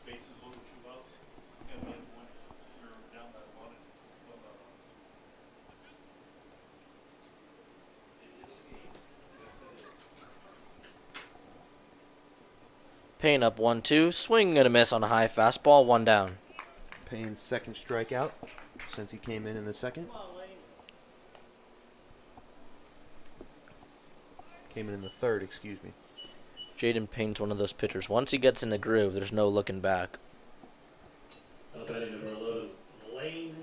bases loaded, 2 outs, and we were down by 1 and Payne up 1-2. Swing and a miss on a high fastball. 1 down. Payne's second strikeout since he came in the second. Came in the third, excuse me. Jaden Payne's one of those pitchers. Once he gets in the groove, there's no looking back. Batting number 11, Lane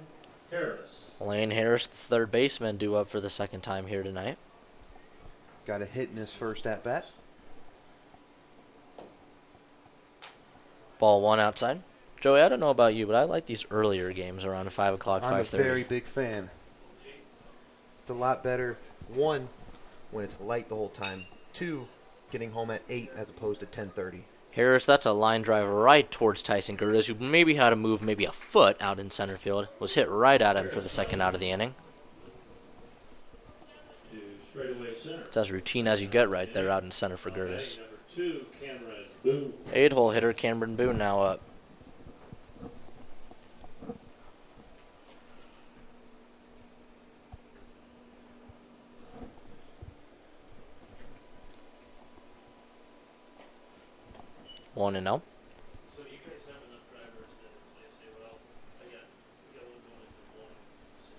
Harris. Lane Harris, the third baseman, due up for the second time here tonight. Got a hit in his first at bat. Ball 1 outside. Joey, I don't know about you, but I like these earlier games around 5 o'clock, 5:30. I'm a very big fan. It's a lot better, 1, when it's light the whole time. 2, getting home at 8 as opposed to 10:30. Harris, that's a line drive right towards Tyson Gertis, who maybe had to move maybe a foot out in center field. Was hit right at him for the second out of the inning. To straightaway center. It's as routine as you get right there out in center for Gertis. Batting number 2, Cameron Boone. 8-hole hitter Cameron Boone now up. One and oh. So you guys have enough drivers that if they say, well, we got one going into one, so,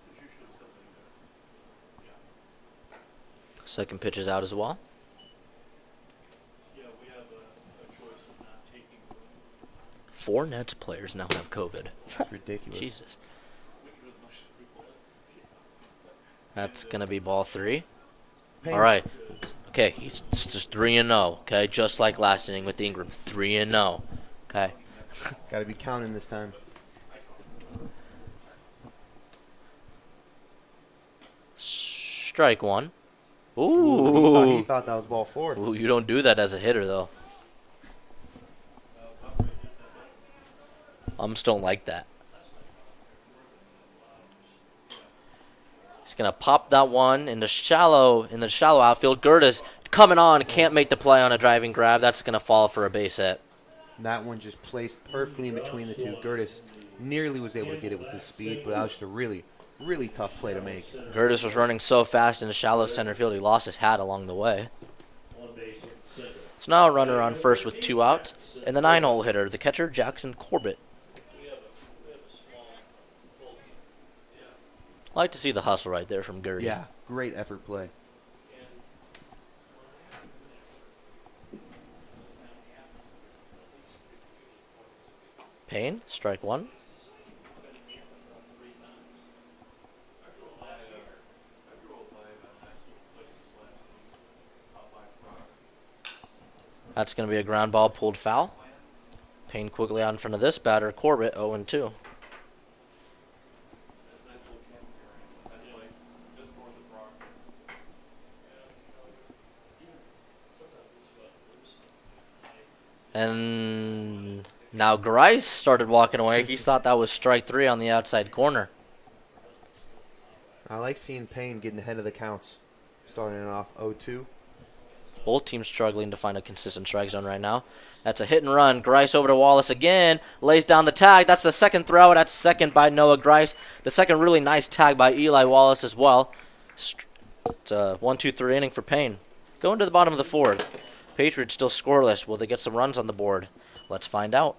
there's usually something there. Yeah. Second pitch is out as well. Yeah, we have a choice of not taking them. 4 Nets players now have COVID. It's ridiculous. Jesus. We can do as much as we want. That's going to be ball 3. Payne's- All right. Okay, it's just 3-0. Okay, just like last inning with Ingram, 3-0. Okay. Got to be counting this time. Strike 1. He Ooh. thought that was ball 4. Ooh, you don't do that as a hitter though. Umps don't like that. He's gonna pop that one in the shallow outfield. Gertis coming on, can't make the play on a driving grab. That's gonna fall for a base hit. That one just placed perfectly in between the two. Gertis nearly was able to get it with his speed, but that was just a really, really tough play to make. Gertis was running so fast in the shallow center field, he lost his hat along the way. one base hit center. So now a runner on first with 2 outs, and the 9-hole hitter, the catcher Jackson Corbett. We have a small bulky. Yeah. I like to see the hustle right there from Gertie. Yeah, great effort play. Payne, strike 1. That's going to be a ground ball pulled foul. Payne quickly out in front of this batter, Corbett, 0-2. And now Grice started walking away. He thought that was strike 3 on the outside corner. I like seeing Payne getting ahead of the counts. Starting it off 0-2. Both teams struggling to find a consistent strike zone right now. That's a hit and run. Grice over to Wallace again. Lays down the tag. That's the second throw. That's second by Noah Grice. The second really nice tag by Eli Wallace as well. It's a 1-2-3 inning for Payne. Going to the bottom of the 4th. Patriots still scoreless. Will they get some runs on the board? Let's find out.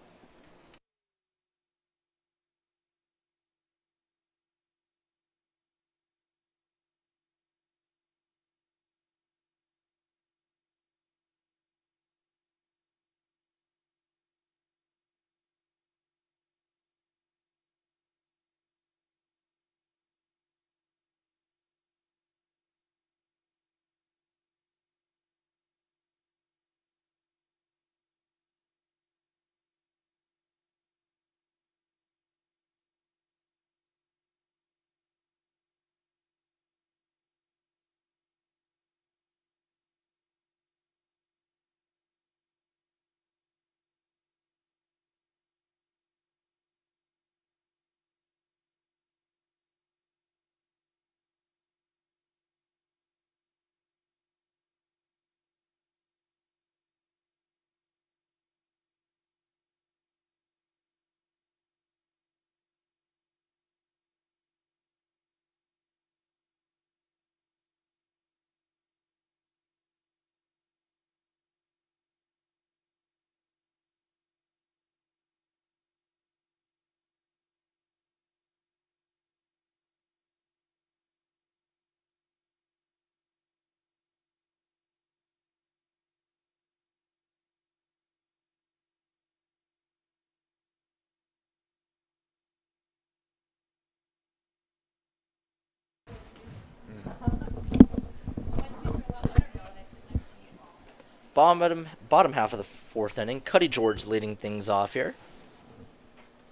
bottom half of the fourth inning. Cuddy George leading things off here.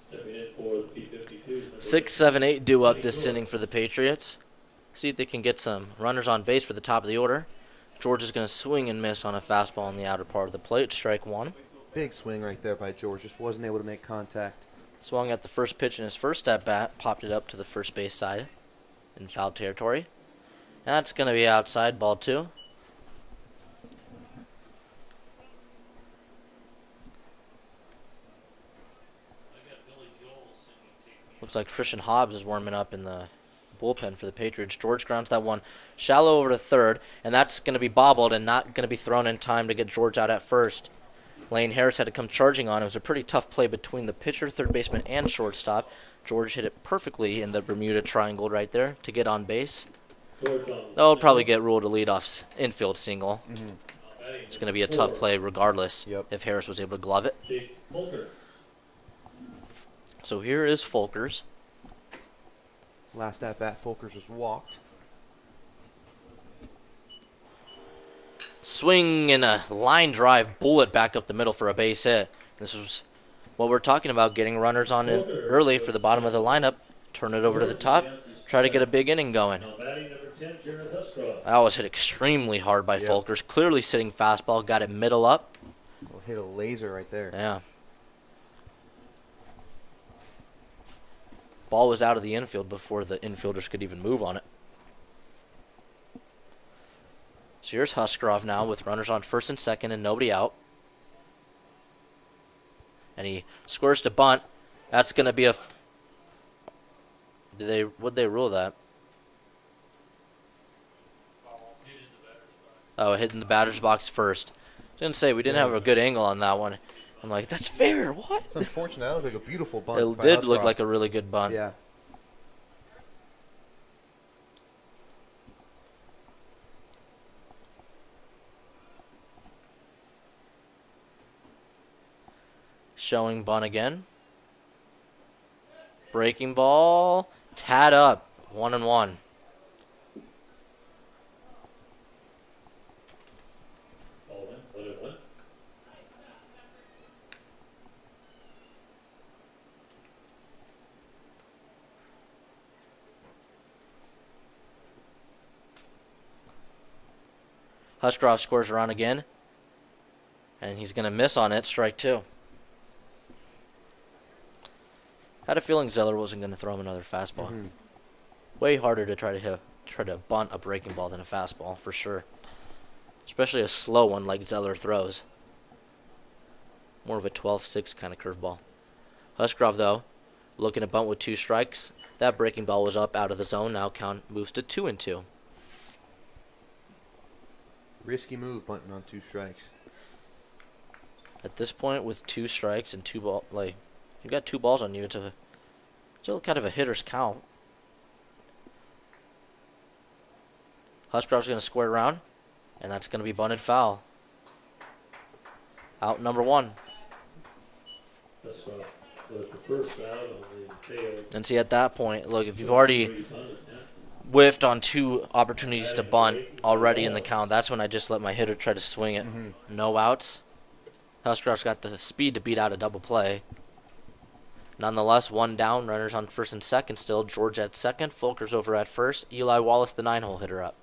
Stepping in for the P52's. 6, 7, 8 due up this inning for the Patriots. See if they can get some runners on base for the top of the order. George is going to swing and miss on a fastball on the outer part of the plate. Strike one. Big swing right there by George. Just wasn't able to make contact. Swung at the first pitch in his first at bat. Popped it up to the first base side in foul territory. And that's going to be outside, ball two. Looks like Christian Hobbs is warming up in the bullpen for the Patriots. George grounds that one shallow over to third, and that's going to be bobbled and not going to be thrown in time to get George out at first. Lane Harris had to come charging on. It was a pretty tough play between the pitcher, third baseman, and shortstop. George hit it perfectly in the Bermuda Triangle right there to get on base. That'll probably get ruled a leadoff infield single. It's going to be a tough play regardless if Harris was able to glove it. So here is Folkers. Last at bat, Folkers was walked. Swing and a line drive bullet back up the middle for a base hit. This was what we're talking about, getting runners on in early for the bottom of the lineup. Turn it over to the top. Try to get a big inning going. That was hit extremely hard by Folkers. Clearly sitting fastball. Got it middle up. We'll hit a laser right there. Yeah. Ball was out of the infield before the infielders could even move on it. So here's Huskarov now with runners on first and second and nobody out. And he squares to bunt. That's going to be a... Would they rule that? Oh, hitting the batter's box first. Didn't say we didn't have a good angle on that one. I'm like, that's fair. What? It's unfortunate. That looked like a beautiful bunt. It did look like a really good bunt. Yeah. Showing bunt again. Breaking ball. Tad up. 1-1. Huskarov scores around again. And he's going to miss on it. Strike two. Had a feeling Zeller wasn't going to throw him another fastball. Way harder to try to bunt a breaking ball than a fastball, for sure. Especially a slow one like Zeller throws. More of a 12-6 kind of curveball. Huskarov, though, looking to bunt with two strikes. That breaking ball was up out of the zone. Now count moves to 2-2. Risky move, bunting on two strikes. At this point, with two strikes and you got two balls on you. It's still kind of a hitter's count. Huskarov's going to square around, and that's going to be bunted foul. Out number one. That's the first out on the tail. And see, at that point, look, if you've already whiffed on two opportunities to bunt already in the count, that's when I just let my hitter try to swing it. No outs. Huskarov's got the speed to beat out a double play. Nonetheless, one down, runners on first and second still. George at second, Folkers over at first. Eli Wallace, the 9-hole hitter, up.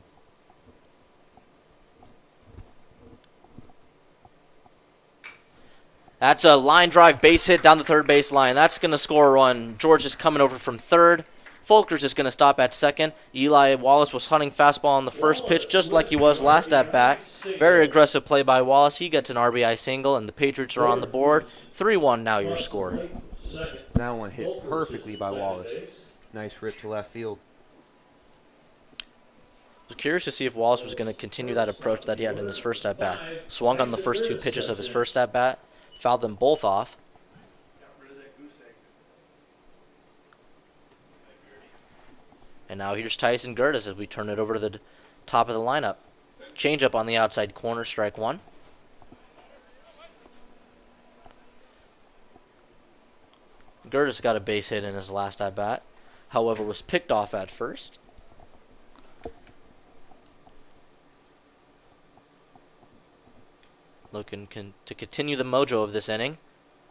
That's a line drive base hit down the third base line. That's going to score a run. George is coming over from third. Folkers is going to stop at second. Eli Wallace was hunting fastball on the first pitch just like he was last at bat. Very aggressive play by Wallace. He gets an RBI single, and the Patriots are on the board. 3-1 now your score. That one hit perfectly by Wallace. Nice rip to left field. I was curious to see if Wallace was going to continue that approach that he had in his first at bat. Swung on the first two pitches of his first at bat, fouled them both off. And now here's Tyson Gertis as we turn it over to the top of the lineup. Changeup on the outside corner, strike one. Gertis got a base hit in his last at bat, however was picked off at first. looking to continue the mojo of this inning.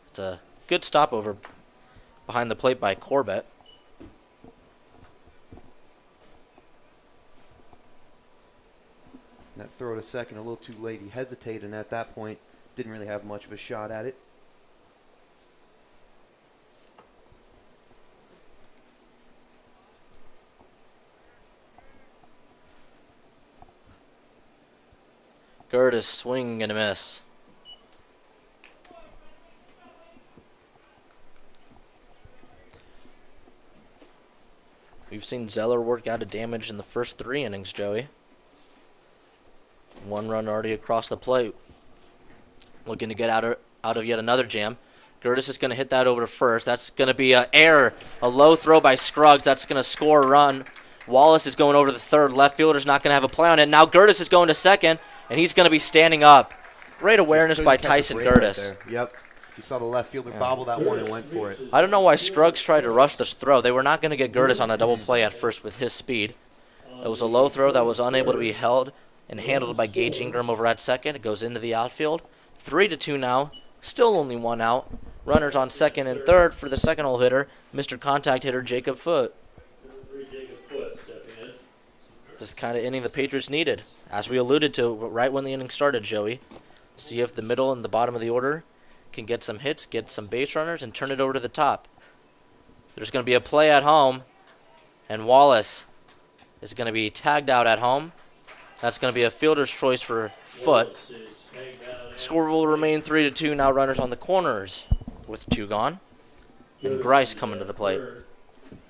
It's a good stopover behind the plate by Corbett. That throw to second a little too late. He hesitated, and at that point, didn't really have much of a shot at it. Curtis swinging and a miss. We've seen Zeller work out a damage in the first 3 innings, Joey. 1 run already across the plate. Looking to get out of yet another jam. Curtis is going to hit that over to first. That's going to be an error. A low throw by Scruggs. That's going to score a run. Wallace is going over to the third. Left fielder's not going to have a play on it. Now Curtis is going to second, and he's going to be standing up. Great awareness by Tyson Curtis. Right, yep. You saw the left fielder bobble that one and went for it. I don't know why Scruggs tried to rush this throw. They were not going to get Curtis on a double play at first with his speed. It was a low throw that was unable to be held and handled by Gage Ingram over at second. It goes into the outfield. 3-2 now. Still only 1 out. Runners on second and third for the second hole hitter, Mr. Contact hitter Jacob Foote. This is the kind of inning the Patriots needed. As we alluded to right when the inning started, Joey. See if the middle and the bottom of the order can get some hits, get some base runners, and turn it over to the top. There's going to be a play at home, and Wallace is going to be tagged out at home. That's going to be a fielder's choice for Foote. Score will remain 3-2. Now runners on the corners with 2 gone. And Grice coming to the plate.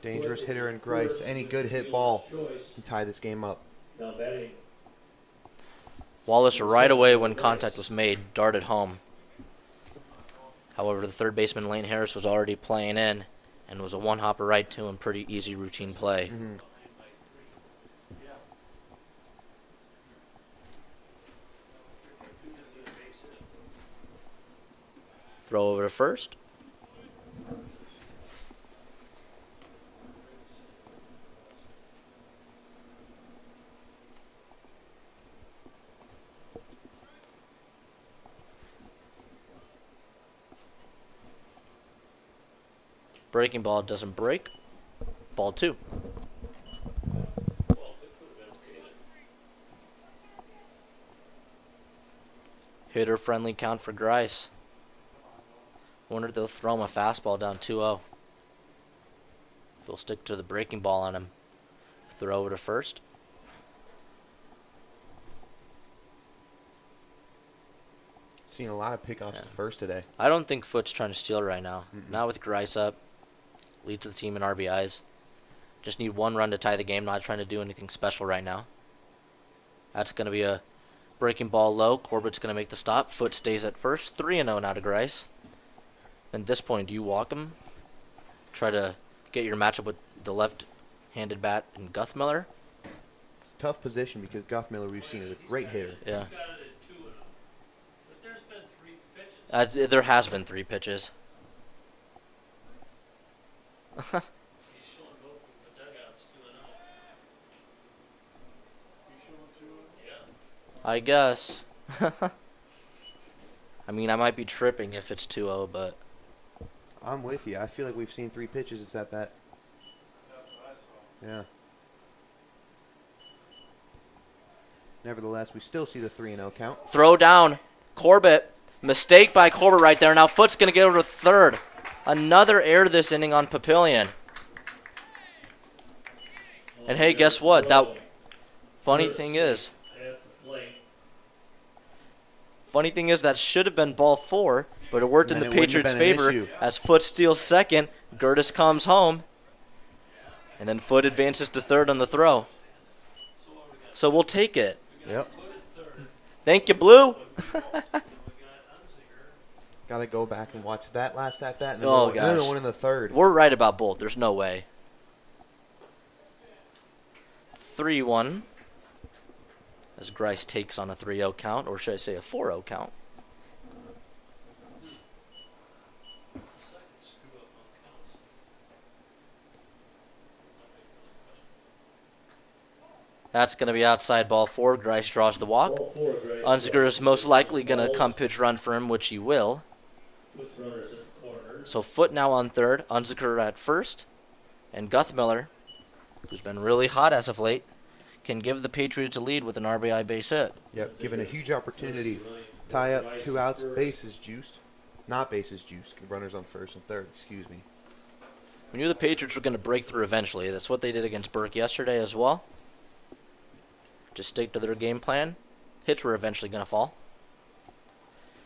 Dangerous hitter in Grice. Any good hit ball can tie this game up. Wallace right away when contact was made darted home. However, the third baseman Lane Harris was already playing in and was a one-hopper right to him. Pretty easy routine play. Throw over to first. Breaking ball doesn't break. Ball 2. Hitter friendly count for Grice. Wonder if they'll throw him a fastball down 2-0. If he'll stick to the breaking ball on him. Throw over to first. Seen a lot of pickoffs to first today. I don't think Foote's trying to steal right now. Not with Grice up. Leads the team in RBIs. Just need 1 run to tie the game. Not trying to do anything special right now. That's going to be a breaking ball low. Corbett's going to make the stop. Foote stays at first. 3-0 now to Grice. At this point, do you walk him? Try to get your matchup with the left-handed bat and Guthmiller? It's a tough position because Guthmiller we've seen is a great hitter. Yeah. There has been 3 pitches. I guess. I mean, I might be tripping if it's 2-0, but I'm with you. I feel like we've seen 3 pitches. It's that bat. That's what I saw. Yeah. Nevertheless, we still see the 3-0 count. throw down. Corbett. Mistake by Corbett right there. Now Foote's going to get over to third. Another error this inning on Papillion. And hey, guess what? That funny thing is that should have been ball 4, but it worked in the Patriots' favor as Foote steals second. Gertis comes home, and then Foote advances to third on the throw. So we'll take it. Yep. Thank you, Blue. Got to go back and watch that last at bat and then Oh, another gosh. one in the third. We're right about both. There's no way. 3-1 as Grice takes on a 3-0 count, or should I say a 4-0 count. That's going to be outside ball 4. Grice draws the walk. Ball 4, Grace. Unzicker is most likely going to come pitch run for him, which he will. Puts runners in the corners. So Foot now on third, Unzicker at first, and Guthmiller, who's been really hot as of late, can give the Patriots a lead with an RBI base hit. Yep, given a huge opportunity. Tie up, 2 outs, bases juiced. Not bases juiced, runners on first and third, excuse me. We knew the Patriots were going to break through eventually. That's what they did against Burke yesterday as well. Just stick to their game plan. Hits were eventually going to fall.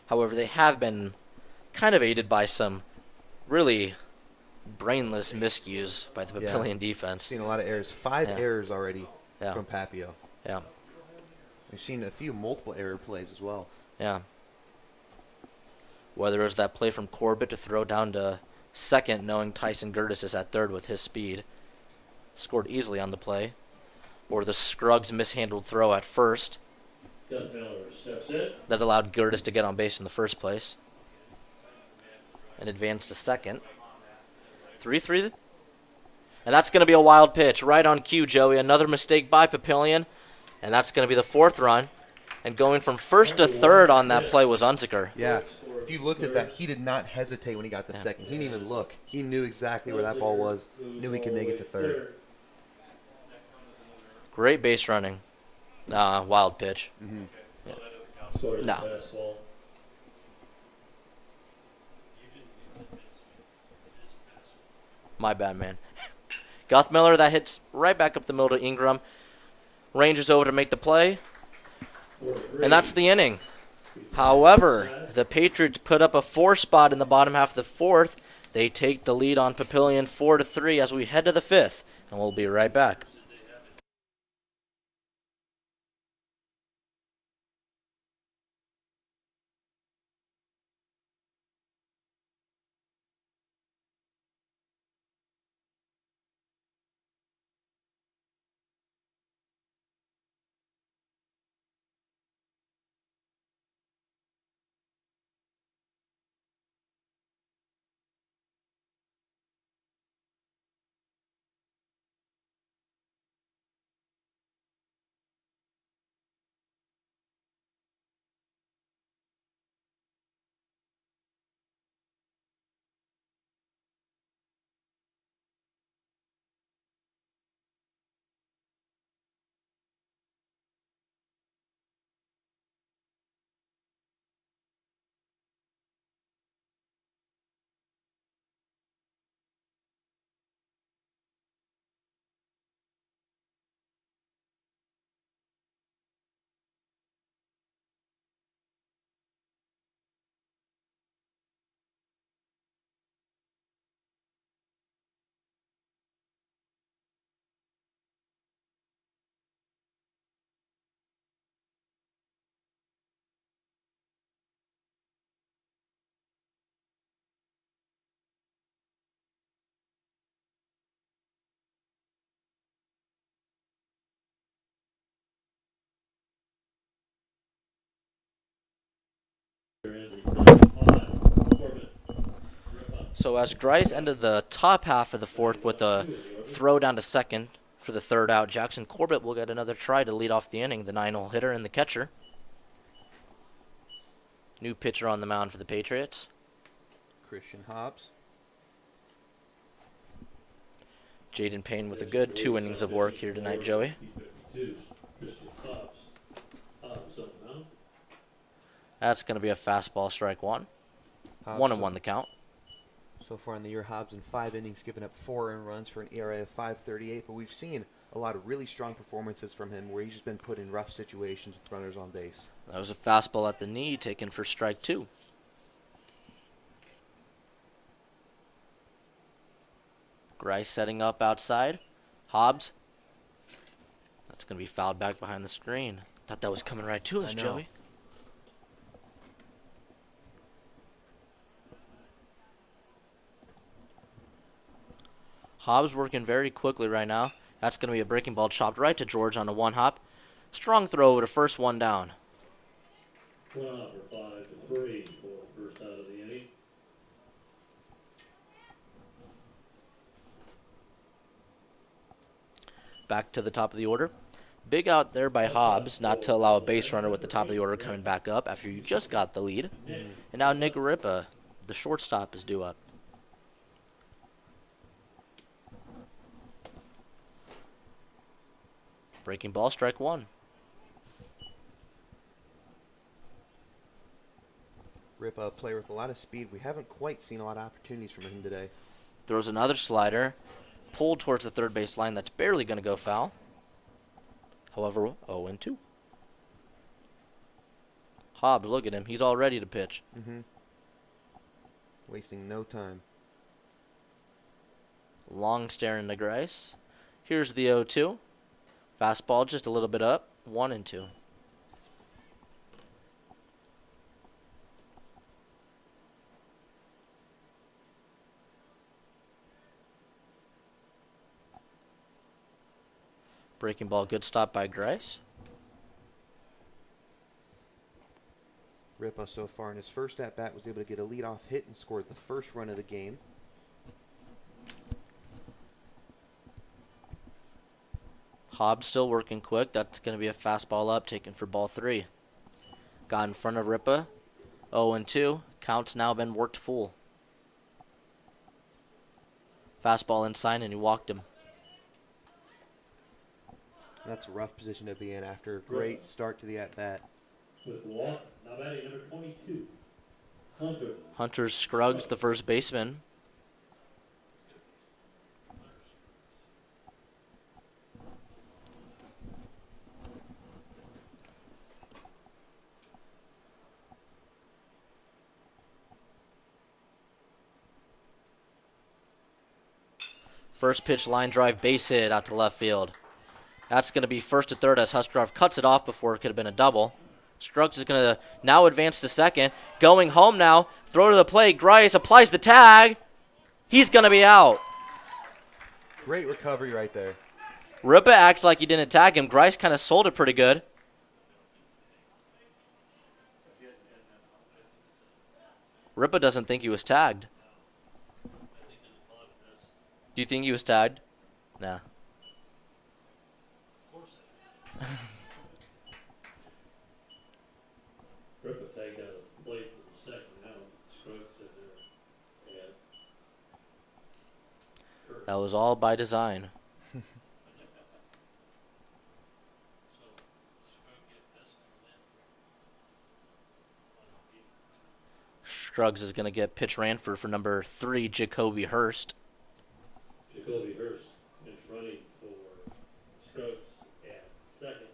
However, they have been kind of aided by some really brainless miscues by the Papillion defense. Seen a lot of errors. 5 errors already from Papio. Yeah. We've seen a few multiple error plays as well. Yeah. Whether it was that play from Corbett to throw down to second, knowing Tyson Gertis is at third with his speed, scored easily on the play, or the Scruggs mishandled throw at first that allowed Gertis to get on base in the first place and advance to second. 3-3, and that's going to be a wild pitch right on cue, Joey. Another mistake by Papillion, and that's going to be the 4th run. And going from first to third on that play was Unzicker. Yeah, if you looked at that, he did not hesitate when he got to second. He didn't even look. He knew exactly where that ball was, knew he could make it to third. Great base running. Wild pitch. Mm-hmm. No. My bad, man. Guthmiller, that hits right back up the middle to Ingram. Ranges over to make the play. And that's the inning. However, the Patriots put up a 4 spot in the bottom half of the 4th. They take the lead on Papillion 4-3 as we head to the 5th. And we'll be right back. So as Grice ended the top half of the 4th with a throw down to second for the 3rd out, Jackson Corbett will get another try to lead off the inning, the 9-hole hitter and the catcher. New pitcher on the mound for the Patriots. Christian Hobbs. Jaden Payne with a good 2 innings of work here tonight, Joey. That's going to be a fastball, strike 1. 1-1 the count. So far in the year, Hobbs in 5 innings, giving up 4 earned runs for an ERA of 5.38. But we've seen a lot of really strong performances from him where he's just been put in rough situations with runners on base. That was a fastball at the knee, taken for strike 2. Grice setting up outside. Hobbs. That's going to be fouled back behind the screen. Thought that was coming right to us, Joey. Hobbs working very quickly right now. That's going to be a breaking ball chopped right to George on a 1-hop. Strong throw over to first, 1 down. 1 out for 5-3 for first out of the inning. Back to the top of the order. Big out there by Hobbs, not to allow a base runner with the top of the order coming back up after you just got the lead. And now Nick Ripa, the shortstop, is due up. Breaking ball, strike one. Ripa, a player with a lot of speed. We haven't quite seen a lot of opportunities from him today. Throws another slider, pulled towards the third base line. That's barely going to go foul. However, 0-2. Hobbs, look at him. He's all ready to pitch. Wasting no time. Long stare into Grice. Here's the 0-2. Fastball just a little bit up. 1-2. Breaking ball, good stop by Grice. Ripa so far in his first at-bat was able to get a leadoff hit and scored the first run of the game. Hobbs still working quick. That's going to be a fastball up, taken for ball 3. Got in front of Ripa. 0-2. Count's now been worked full. Fastball inside, and he walked him. That's a rough position to be in after a great start to the at-bat. With walk, now batting number 22, Hunter. Hunter Scruggs, the first baseman. First pitch line drive base hit out to left field. That's going to be first to third as Huskarov cuts it off before it could have been a double. Scruggs is going to now advance to second. Going home now. Throw to the plate. Grice applies the tag. He's going to be out. Great recovery right there. Ripa acts like he didn't tag him. Grice kind of sold it pretty good. Ripa doesn't think he was tagged. Do you think he was tagged? Nah. Ripa tagged out of the plate for the second out. Scruggs said there. That was all by design. Scruggs is going to get pitch Ranford for number 3, Jacoby Hurst. Jacoby Hurst is running for Scruggs at second.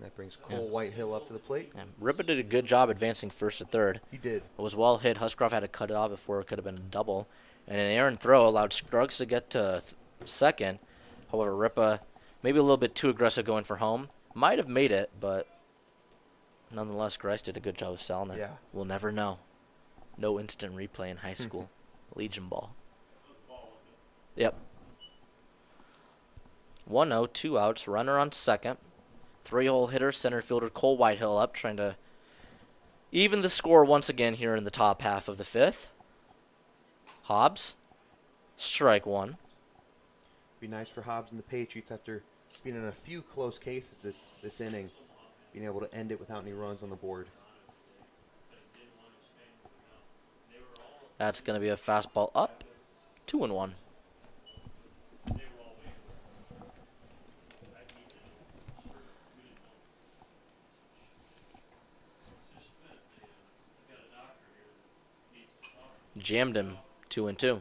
That brings Cole Whitehill up to the plate. Yeah, Ripa did a good job advancing first to third. He did. It was well hit. Huskarov had to cut it off before it could have been a double. And an errant throw allowed Scruggs to get to second. However, Ripa, maybe a little bit too aggressive going for home. Might have made it, but nonetheless, Grice did a good job of selling it. Yeah. We'll never know. No instant replay in high school. Legion ball. Yep. 1-0, 2 outs, runner on second. 3-hole hitter, center fielder Cole Whitehill up, trying to even the score once again here in the top half of the 5th. Hobbs, strike one. Be nice for Hobbs and the Patriots after being in a few close cases this inning, being able to end it without any runs on the board. That's going to be a fastball up, 2-1. Jammed him, 2-2.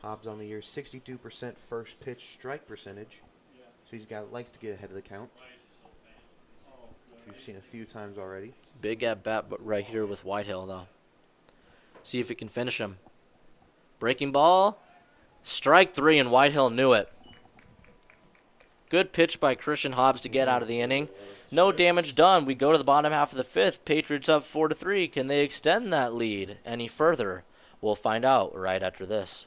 Hobbs on the year, 62% first pitch strike percentage. So likes to get ahead of the count. Which we've seen a few times already. Big at bat, but right here with Whitehill though. See if he can finish him. Breaking ball, strike 3, and Whitehill knew it. Good pitch by Christian Hobbs to get out of the inning. No damage done. We go to the bottom half of the 5th. Patriots up 4-3. Can they extend that lead any further? We'll find out right after this.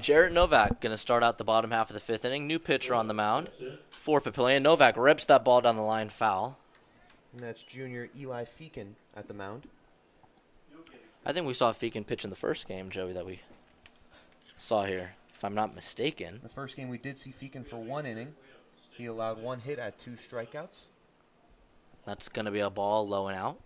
Jarrett Novak going to start out the bottom half of the 5th inning. New pitcher on the mound That's it. for Papillion. Novak rips that ball down the line, foul. And that's junior Eli Feakin at the mound. I think we saw Feakin pitch in the first game, Joey, that we saw here, if I'm not mistaken. The first game we did see Feakin for 1 inning. He allowed 1 hit at 2 strikeouts. That's going to be a ball low and out.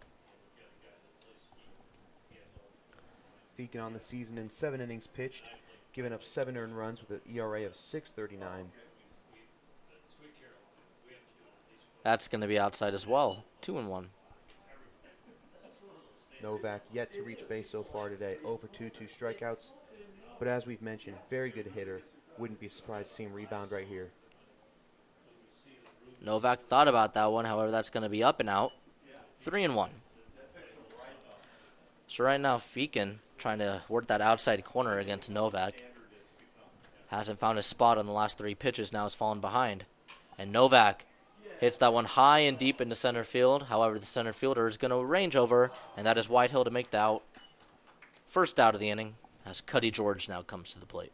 Feakin on the season in 7 innings pitched, giving up 7 earned runs with an ERA of 6.39. That's going to be outside as well. 2-1. Novak yet to reach base so far today, 0 for 2 strikeouts. But as we've mentioned, very good hitter. Wouldn't be surprised to see him rebound right here. Novak thought about that one. However, that's going to be up and out. 3-1. So right now, Feakin trying to work that outside corner against Novak. Hasn't found a spot on the last 3 pitches. Now has fallen behind. And Novak hits that one high and deep into center field. However, the center fielder is going to range over, and that is Whitehill to make the out. First out of the inning as Cuddy George now comes to the plate.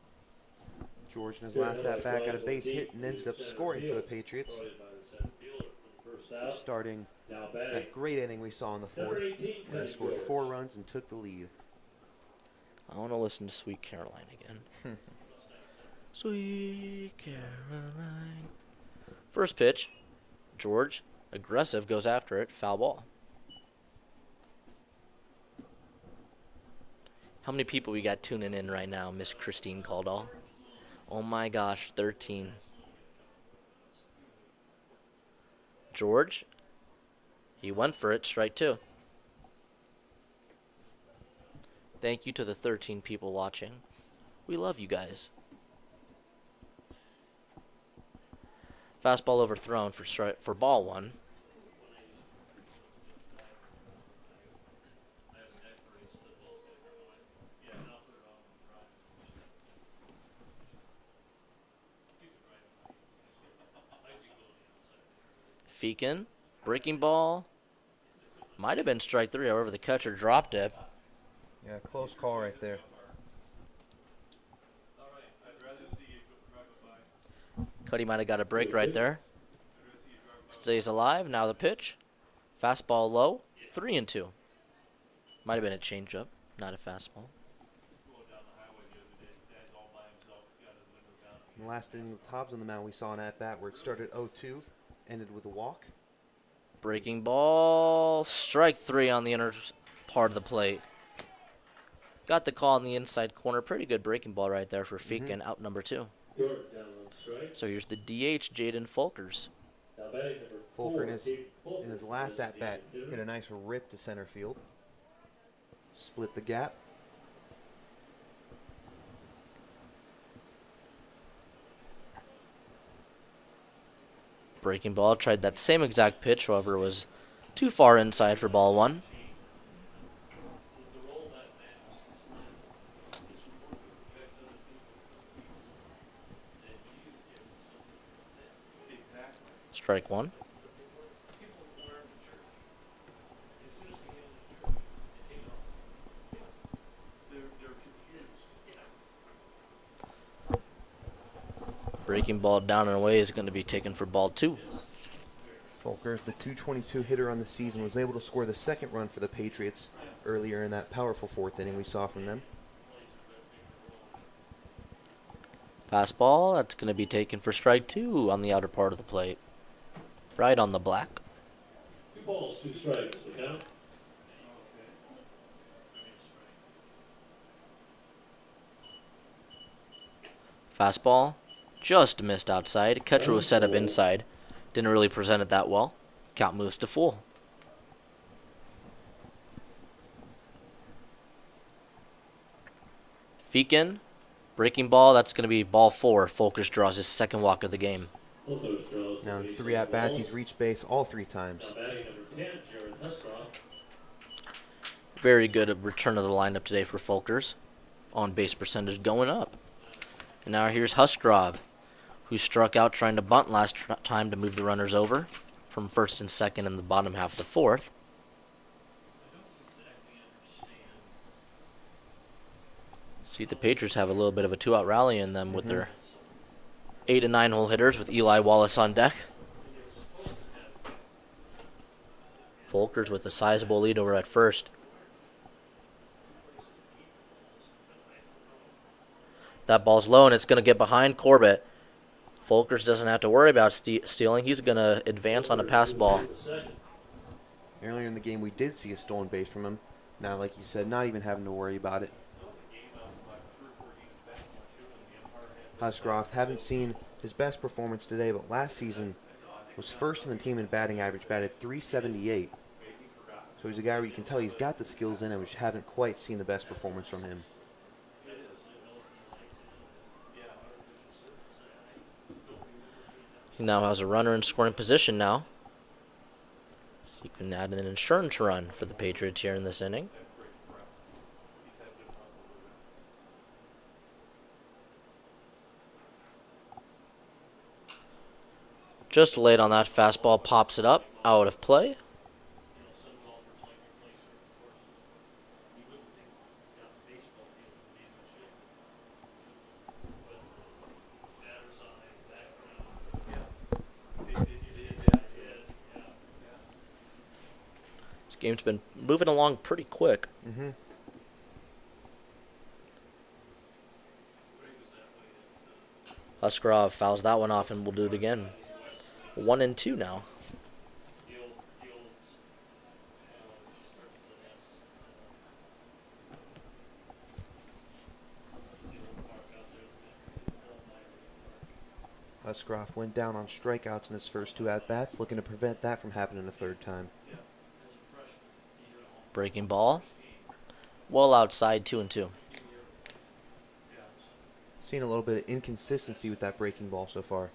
George in his last at-bat got a base hit and ended up scoring for the Patriots. Starting that great inning we saw in the 4th, where they scored 4 runs and took the lead. I want to listen to Sweet Caroline again. Sweet Caroline. First pitch. George, aggressive, goes after it. Foul ball. How many people we got tuning in right now, Miss Christine Caldall? Oh my gosh, 13. George, he went for it, strike 2. Thank you to the 13 people watching. We love you guys. Fastball overthrown for ball 1. Feakin, breaking ball. Might have been strike 3, however the catcher dropped it. Yeah, close call right there. Cuddy might have got a break right there. Stays alive. Now the pitch. Fastball low. 3-2. Might have been a changeup, not a fastball. In the last inning with Hobbs on the mound, we saw an at-bat where it started 0-2, ended with a walk. Breaking ball. Strike 3 on the inner part of the plate. Got the call in the inside corner. Pretty good breaking ball right there for Feakin. Out number 2. So here's the DH, Jaden Folkers. Folker in his last at-bat hit a nice rip to center field. Split the gap. Breaking ball. Tried that same exact pitch, however, it was too far inside for ball 1. Strike 1. Breaking ball down and away is going to be taken for ball 2. Folker, the .222 hitter on the season, was able to score the 2nd run for the Patriots earlier in that powerful 4th inning we saw from them. Fastball, that's going to be taken for strike 2 on the outer part of the plate. Right on the black. 2 balls, 2 strikes. The count. Fastball, just missed outside. Catcher was set up inside. Didn't really present it that well. Count moves to full. Feakin, breaking ball, that's going to be ball 4. Folkers draws his 2nd walk of the game. Now in 3 at-bats, he's reached base all 3 times. Very good return of the lineup today for Folkers. On base percentage going up. And now here's Husgrove, who struck out trying to bunt last time to move the runners over from 1st and 2nd in the bottom half of the 4th. See, the Patriots have a little bit of a 2-out rally in them with their 8 and 9 hole hitters with Eli Wallace on deck. Folkers with a sizable lead over at first. That ball's low, and it's going to get behind Corbett. Folkers doesn't have to worry about stealing. He's going to advance on a pass ball. Earlier in the game, we did see a stolen base from him. Now, like you said, not even having to worry about it. Huscroft, haven't seen his best performance today, but last season was first in the team in batting average, batted .378. So he's a guy where you can tell he's got the skills in him, which haven't quite seen the best performance from him. He now has a runner in scoring position now. So you can add an insurance run for the Patriots here in this inning. Just late on that fastball, pops it up, out of play. This game's been moving along pretty quick. Huscroft fouls that one off, and we'll do it again. 1-2 now. Huscroft went down on strikeouts in his first 2 at-bats, looking to prevent that from happening a third time. Breaking ball. Well outside, 2-2. Seeing a little bit of inconsistency with that breaking ball so far.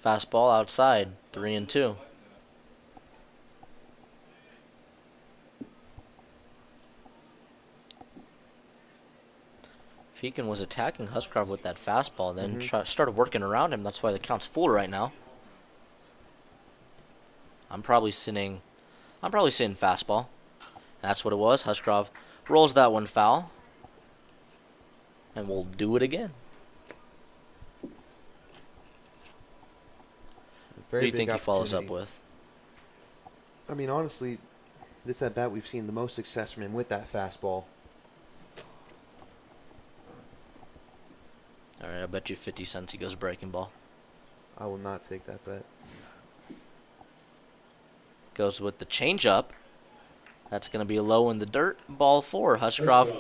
Fastball outside, 3-2. Feakin was attacking Huscroft with that fastball, then started working around him. That's why the count's full right now. I'm probably sitting fastball. That's what it was. Huscroft rolls that one foul, and we'll do it again. What do you think he follows up with? I mean, honestly, this at-bat we've seen the most success from him with that fastball. All right, I bet you 50 cents he goes breaking ball. I will not take that bet. Goes with the changeup. That's going to be low in the dirt. Ball 4. Huscroft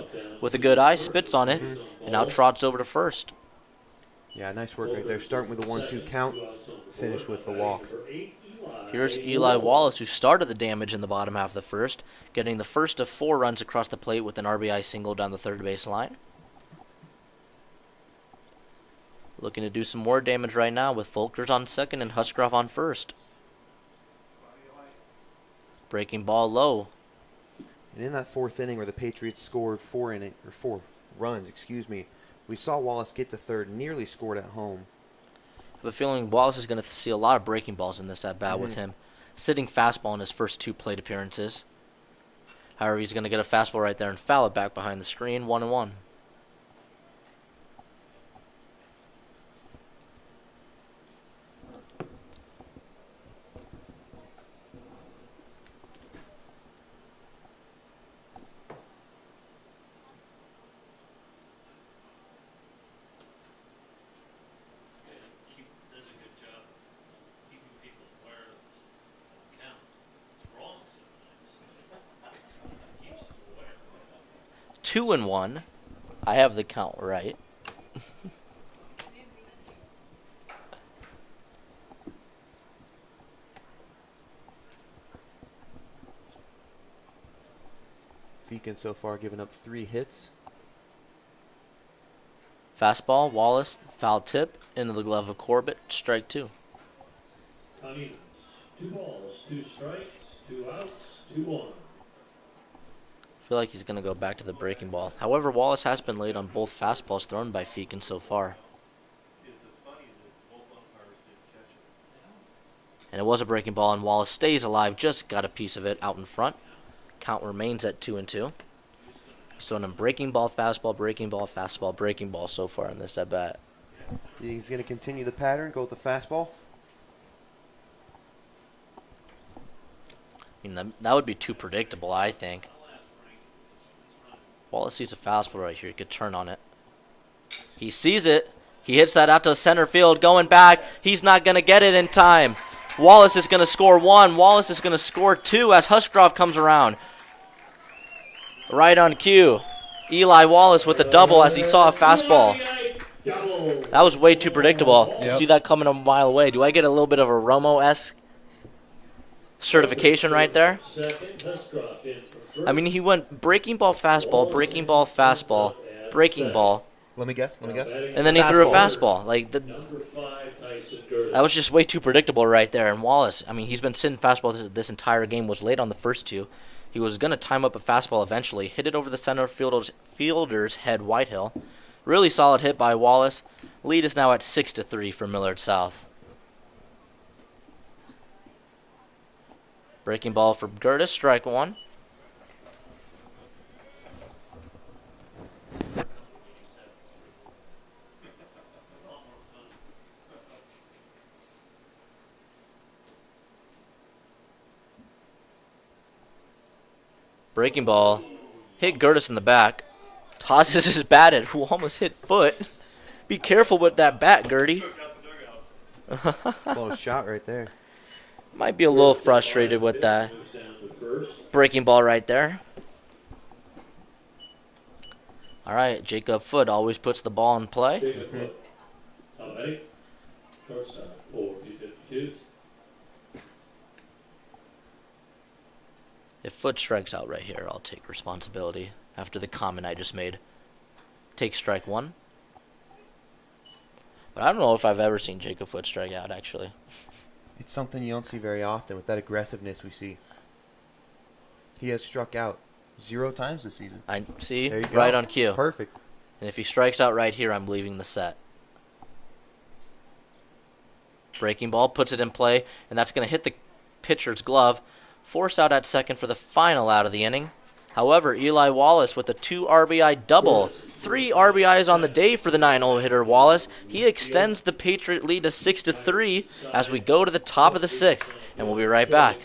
with a good eye, spits on it, and now trots over to first. Yeah, nice work right there. Starting with a 1-2 count, finish with the walk. Here's Eli Wallace, who started the damage in the bottom half of the first, getting the first of 4 runs across the plate with an RBI single down the third base line. Looking to do some more damage right now with Folkers on second and Huscroft on first. Breaking ball low. And in that 4th inning where the Patriots scored 4 runs, we saw Wallace get to third, nearly scored at home. I have a feeling Wallace is going to see a lot of breaking balls in this at-bat with him sitting fastball in his first 2 plate appearances. However, he's going to get a fastball right there and foul it back behind the screen, 1-1. Does a good job of keeping people aware of this count. It's wrong sometimes. Keeps them aware. 2-1. I have the count right. Feakin so far given up 3 hits. Fastball, Wallace, foul tip, into the glove of Corbett, strike 2. I mean, 2 balls, 2 strikes, 2 outs, 2-1. I feel like he's going to go back to the breaking ball. However, Wallace has been late on both fastballs thrown by Feakin so far. And it was a breaking ball, and Wallace stays alive. Just got a piece of it out in front. Count remains at 2-2. So in breaking ball, fastball, breaking ball, fastball, breaking ball so far in this at bat. He's going to continue the pattern, go with the fastball. I mean, that would be too predictable, I think. Wallace sees a fastball right here. He could turn on it. He sees it. He hits that out to center field. Going back. He's not going to get it in time. Wallace is going to score 1. Wallace is going to score 2 as Husgrove comes around. Right on cue. Eli Wallace with a double as he saw a fastball. That was way too predictable. You see that coming a mile away. Do I get a little bit of a Romo-esque certification right there? I mean, he went breaking ball, fastball, breaking ball, fastball, breaking ball. Let me guess. And then he threw a fastball. Like that was just way too predictable right there. And Wallace, I mean, he's been sitting fastball this entire game. Was late on the first 2. He was going to time up a fastball eventually. Hit it over the center fielder's head, Whitehill. Really solid hit by Wallace. Lead is now at 6-3 for Millard South. Breaking ball for Gertis, strike 1. Breaking ball. Hit Gertis in the back. Tosses his bat at who almost hit Foot. Be careful with that bat, Gertie. Close shot right there. Might be a little frustrated with that breaking ball right there. All right, Jacob Foot always puts the ball in play. Shortstop for P52's. If Foot strikes out right here, I'll take responsibility after the comment I just made. Take strike 1. But I don't know if I've ever seen Jacob Foot strike out, actually. It's something you don't see very often with that aggressiveness we see. He has struck out 0 times this season. I see, There you go. right on cue. Perfect. And if he strikes out right here, I'm leaving the set. Breaking ball, puts it in play, and that's going to hit the pitcher's glove. Force out at second for the final out of the inning. However, Eli Wallace with a 2 RBI double. 3 RBIs on the day for the 9-hole hitter Wallace. He extends the Patriot lead to 6-3 as we go to the top of the 6th. And we'll be right back.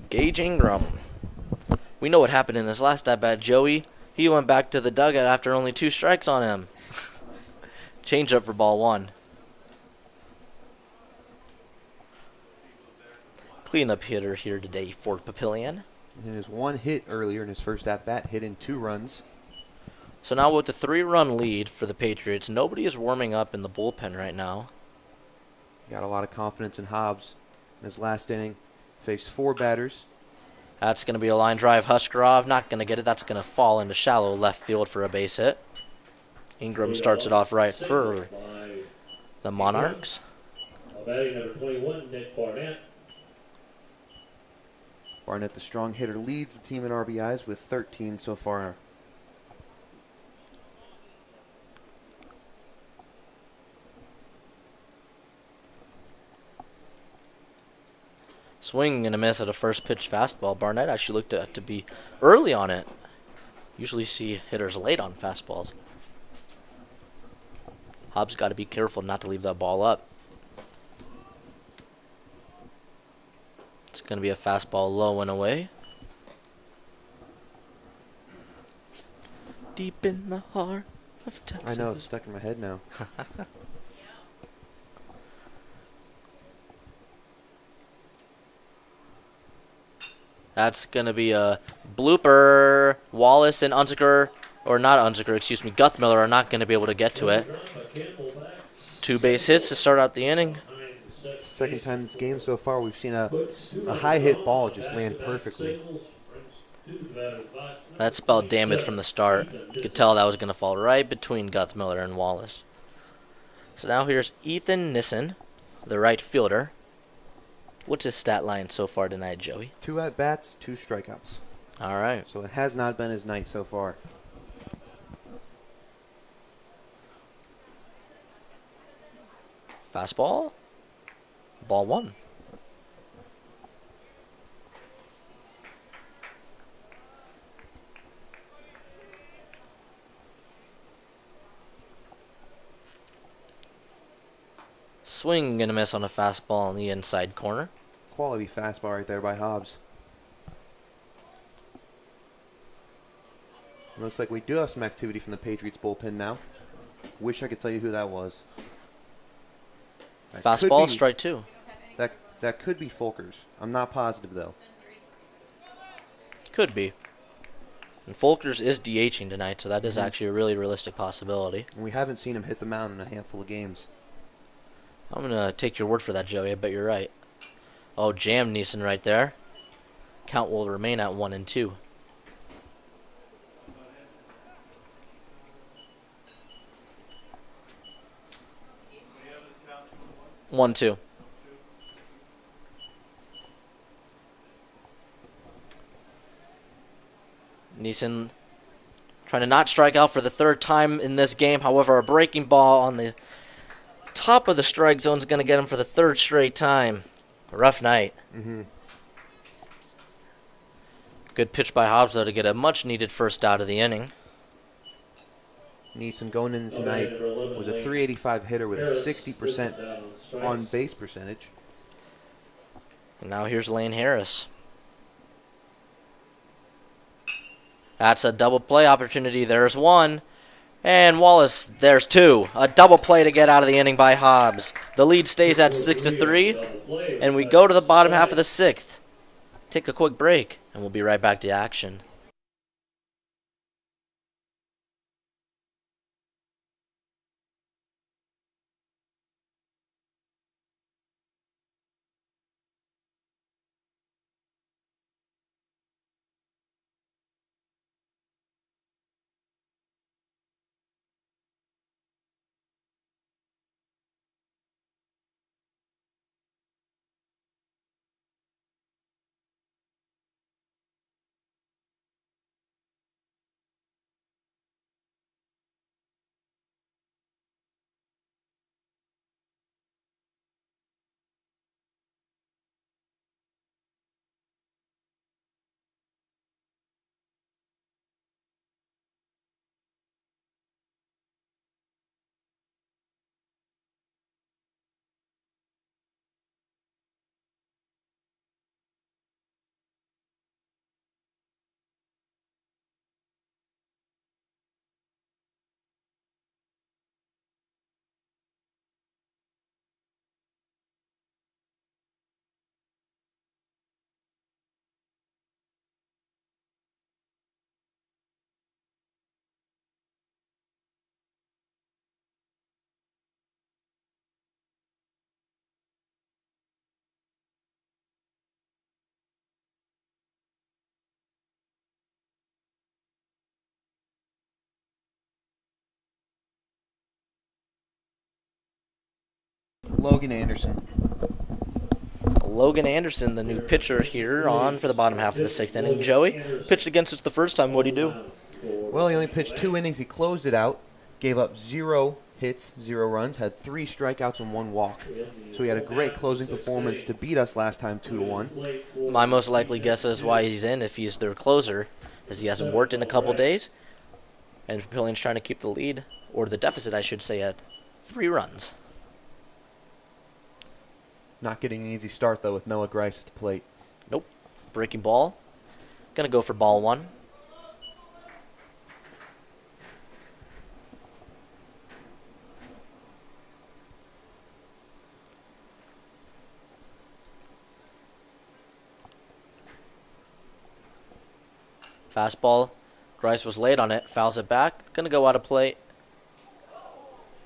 Gage Ingram. We know what happened in his last at-bat, Joey. He went back to the dugout after only 2 strikes on him. Change up for ball 1. Cleanup hitter here today for Papillion. And his one hit earlier in his first at-bat, hit in 2 runs. So now with the 3-run lead for the Patriots, nobody is warming up in the bullpen right now. Got a lot of confidence in Hobbs in his last inning. Faced 4 batters. That's going to be a line drive. Huskarov not going to get it. That's going to fall into shallow left field for a base hit. Ingram starts it off right for the Monarchs. Batting number 21, Nick Barnett. Barnett, the strong hitter, leads the team in RBIs with 13 so far. Swing and a miss at a first pitch fastball. Barnett actually looked to be early on it. Usually see hitters late on fastballs. Hobbs got to be careful not to leave that ball up. It's going to be a fastball low and away. Deep in the heart of Texas. I know, it's stuck in my head now. That's going to be a blooper. Wallace and Unziker, or not Unziker, excuse me, Guthmiller are not going to be able to get to it. 2 base hits to start out the inning. Second time this game so far, we've seen a high hit ball just land perfectly. That spelled damage from the start. You could tell that was going to fall right between Guthmiller and Wallace. So now here's Ethan Nissen, the right fielder. What's his stat line so far tonight, Joey? 2 at-bats, 2 strikeouts. All right. So it has not been his night so far. Fastball. Ball 1. Swing and a miss on a fastball on the inside corner. Quality fastball right there by Hobbs. Looks like we do have some activity from the Patriots bullpen now. Wish I could tell you who that was. That Fastball, could be- strike 2. That could be Folkers. I'm not positive though. Could be. And Folkers is DHing tonight, so that is actually a really realistic possibility. And we haven't seen him hit the mound in a handful of games. I'm going to take your word for that, Joey. I bet you're right. Oh, jammed Neeson right there. Count will remain at 1-2. One, two. Neeson trying to not strike out for the 3rd time in this game. However, a breaking ball on the top of the strike zone is going to get him for the 3rd straight time. A rough night. Good pitch by Hobbs, though, to get a much-needed first out of the inning. Neeson going in tonight was a .385 hitter with a 60% on base percentage. And now here's Lane Harris. That's a double play opportunity. There's 1. And Wallace, there's 2. A double play to get out of the inning by Hobbs. The lead stays at 6-3. And we go to the bottom half of the 6th. Take a quick break, and we'll be right back to action. Logan Anderson. Logan Anderson, the new pitcher here, on for the bottom half of the 6th inning. Joey pitched against us the first time. What'd he do? Well, he only pitched 2 innings. He closed it out, gave up 0 hits, 0 runs, had 3 strikeouts and 1 walk. So he had a great closing performance to beat us last time 2-1. My most likely guess is why he's in if he's their closer, is he hasn't worked in a couple days, and Papilion's trying to keep the lead, or the deficit, I should say, at 3 runs. Not getting an easy start, though, with Noah Grice at the plate. Nope. Breaking ball. Gonna go for ball 1. Fastball. Grice was late on it. Fouls it back. Gonna go out of play.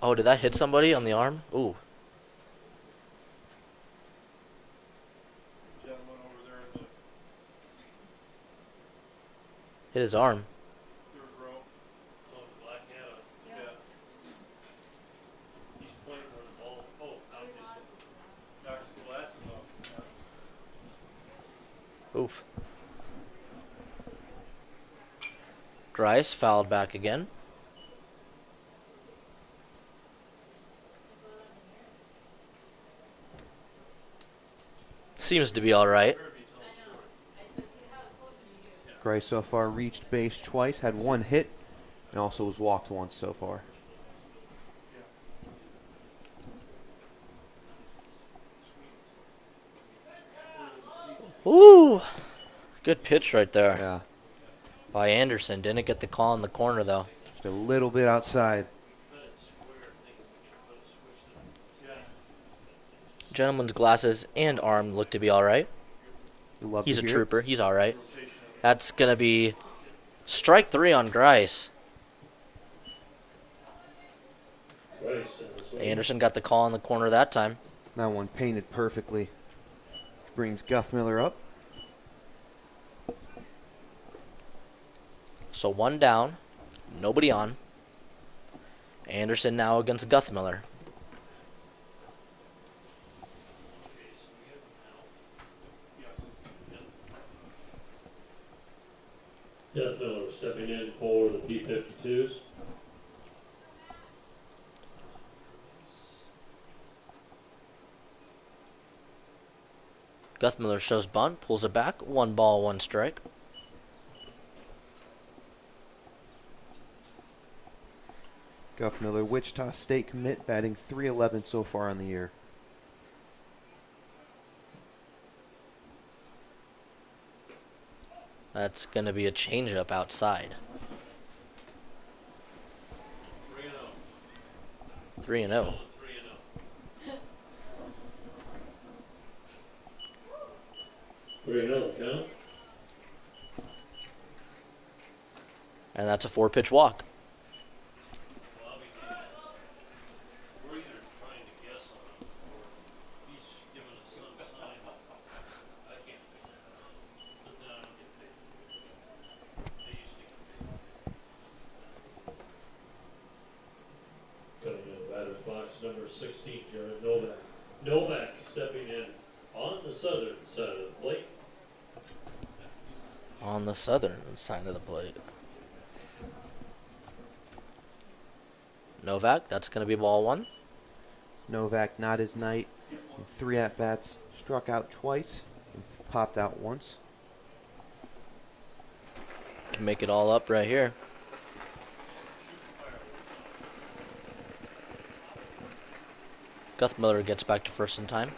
Oh, did that hit somebody on the arm? Ooh. Gentleman over there in the Hit his arm. 3rd row. Oh, the black hat on. Yeah. He's playing for the ball. Oh, now he just knocked his glasses off. Oof. Grice fouled back again. Seems to be all right. Grice so far reached base twice, had 1 hit, and also was walked once so far. Ooh. Good pitch right there Yeah, by Anderson. Didn't get the call in the corner, though. just a little bit outside. Gentleman's glasses and arm look to be all right. You love He's to a hear it. trooper. He's all right. That's going to be strike 3 on Grice. Anderson got the call in the corner that time. That one painted perfectly. Brings Guthmiller up. So 1 down, nobody on. Anderson now against Guthmiller. Jeff Miller stepping in for the P52's. Guthmiller shows bunt, pulls it back. 1 ball, 1 strike. Guthmiller, Wichita State commit, batting .311 so far on the year. That's going to be a changeup outside. 3-0. 3-0. 3-0 count. And that's a 4-pitch walk. We're either trying to guess on him or he's giving us some sign. I can't figure it out. But then I don't get paid. They used to get paid. Coming in batter's box, number 16, Jared Novak. Novak stepping in on the southern side of the plate. On the southern side of the plate. Novak, that's going to be ball 1. Novak, not his night. 3 at-bats, struck out twice, and popped out once. Can make it all up right here. Guthmiller gets back to first in time.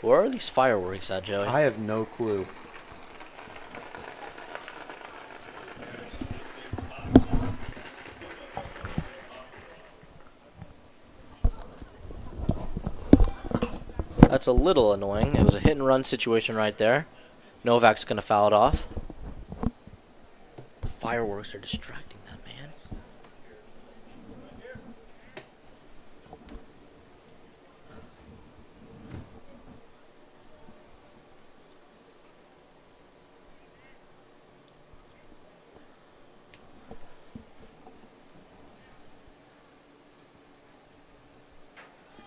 Where are these fireworks at, Joey? I have no clue. That's a little annoying. It was a hit and run situation right there. Novak's going to foul it off. The fireworks are distracting that man.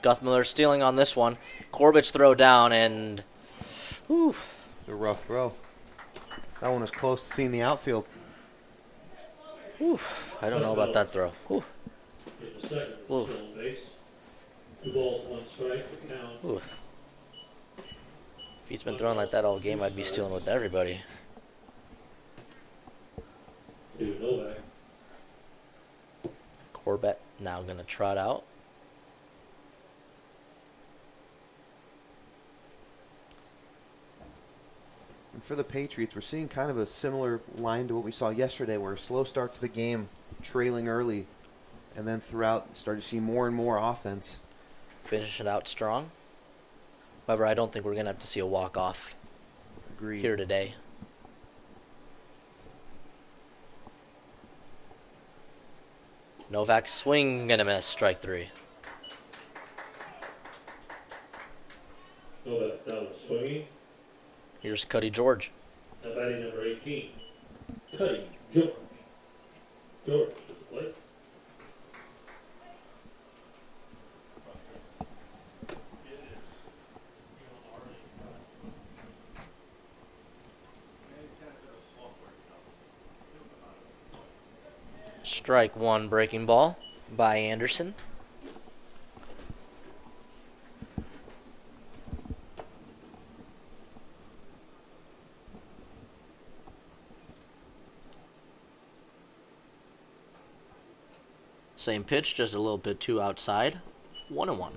Guthmiller stealing on this one. Corbett's throw down, and whew, A rough throw. That one was close to seeing the outfield. whew, I don't know about that throw. Whew, In the second, Ooh. stolen base. 2 balls, 1 strike, the count. whew. If he's been throwing like that all game, I'd be stealing with everybody. To Novak. Corbett now going to trot out. And for the Patriots, we're seeing kind of a similar line to what we saw yesterday, where a slow start to the game, trailing early, and then throughout started to see more and more offense. Finish it out strong. However, I don't think we're going to have to see a walk-off Agreed. here today. Novak swing and a miss, strike 3. Novak down swinging. Here's Cuddy George. Now batting number 18. Cuddy George. George to the plate. Strike 1, breaking ball by Anderson. Same pitch, just a little bit too outside. 1-1.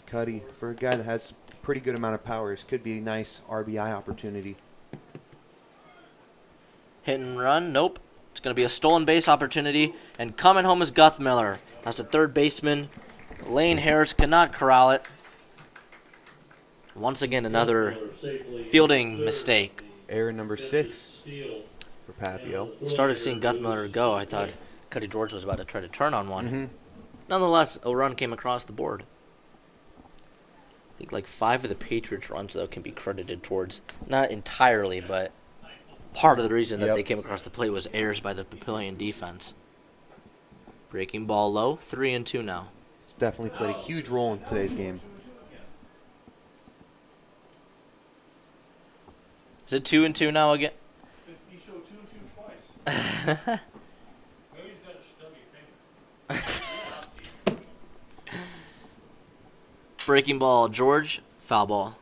Cuddy, for a guy that has a pretty good amount of powers, could be a nice RBI opportunity. Hit and run, nope. It's going to be a stolen base opportunity, and coming home is Guthmiller. That's the third baseman. Lane Harris cannot corral it. Once again, another fielding mistake. Error number 6 for Papio. Started seeing Guthmiller go. I thought Cuddy George was about to try to turn on one. Mm-hmm. Nonetheless, a run came across the board. I think like 5 of the Patriots runs, though, can be credited towards, not entirely, but part of the reason that Yep. they came across the plate was errors by the Papillion defense. Breaking ball low, 3-2 now. It's definitely played a huge role in today's game. Is it 2-2 now again? He showed 2 twice. Maybe he's got a stubby finger. Breaking ball, George, foul ball.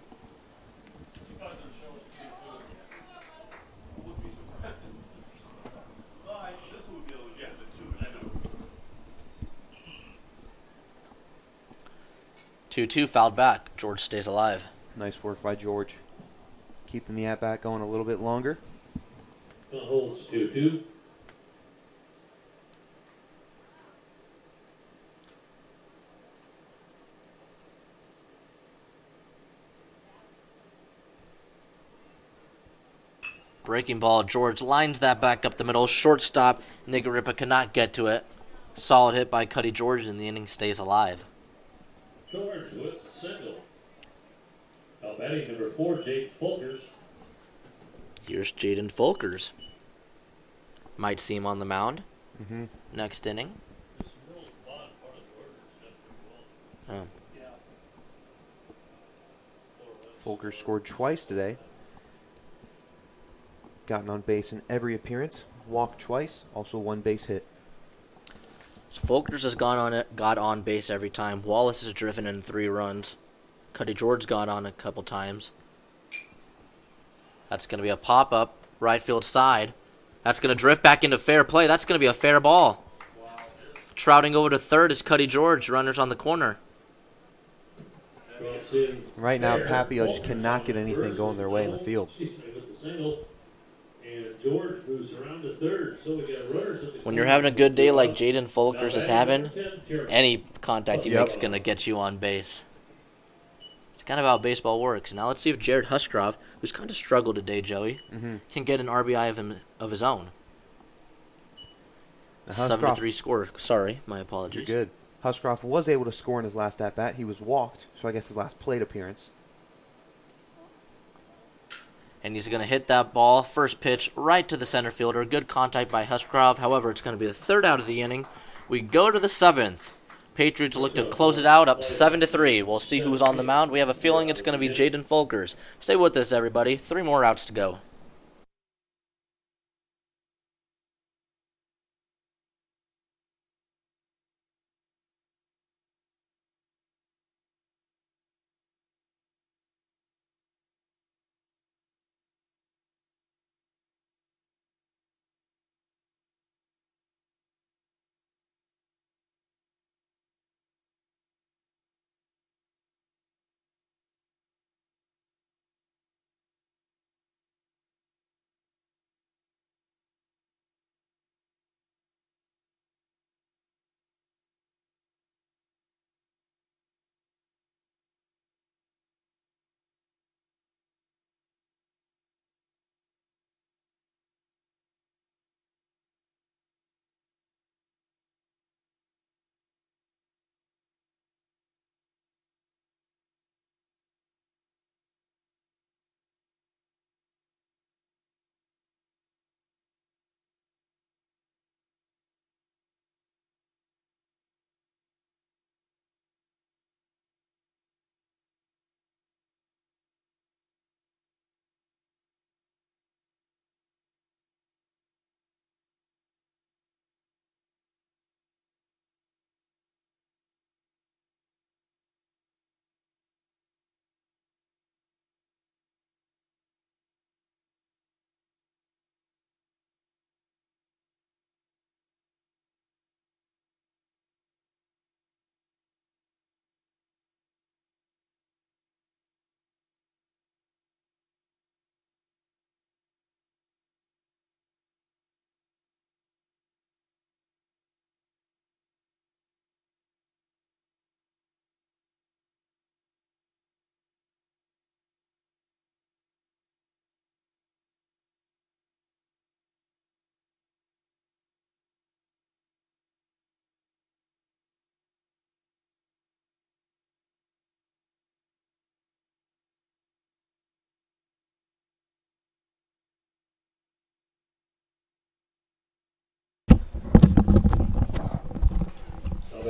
He's probably gonna show us pretty cool. Would be surprised. Well, this would be a legitimate 2. 2-2, fouled back. George stays alive. Nice work by George. Keeping the at-bat going a little bit longer. Holds 2-2. Breaking ball, George lines that back up the middle. Shortstop, Nigaripa cannot get to it. Solid hit by Cuddy George, and the inning stays alive. George with the single. Now batting number 4, Jake Folkers. Here's Jaden Folkers. Might see him on the mound Mm-hmm. next inning. This middle bottom part of the order is done pretty well. Oh. Yeah. Folger scored twice today. Gotten on base in every appearance. Walked twice. Also 1 base hit. So Folkers has got on base every time. Wallace has driven in 3 runs. Cuddy George got on a couple times. That's going to be a pop-up, right field side. That's going to drift back into fair play. That's going to be a fair ball. Trouting over to third is Cuddy George. Runners on the corner. Drops in Right now, there. Papio just Folkers cannot on get the anything first going their way in the double. field. Excuse me, with the single. And George moves around to third. So we got runners at the When you're corner. having a good day like Jaden Folkers Now is batting having, number 10, Jeremy. any contact he Yep. makes is going to get you on base. It's kind of how baseball works. Now let's see if Jared Huscroft, who's kind of struggled today, Joey, Mm-hmm. can get an RBI of his own. Now, 7-3 score. Sorry, my You're apologies. good. Huscroft was able to score in his last at-bat. He was walked, so I guess his last plate appearance. And he's going to hit that ball, first pitch, right to the center fielder. Good contact by Husgrove. However, it's going to be the third out of the inning. We go to the seventh. Patriots look to close it out, up 7-3. We'll see who's on the mound. We have a feeling it's going to be Jaden Folkers. Stay with us, everybody. 3 more outs to go.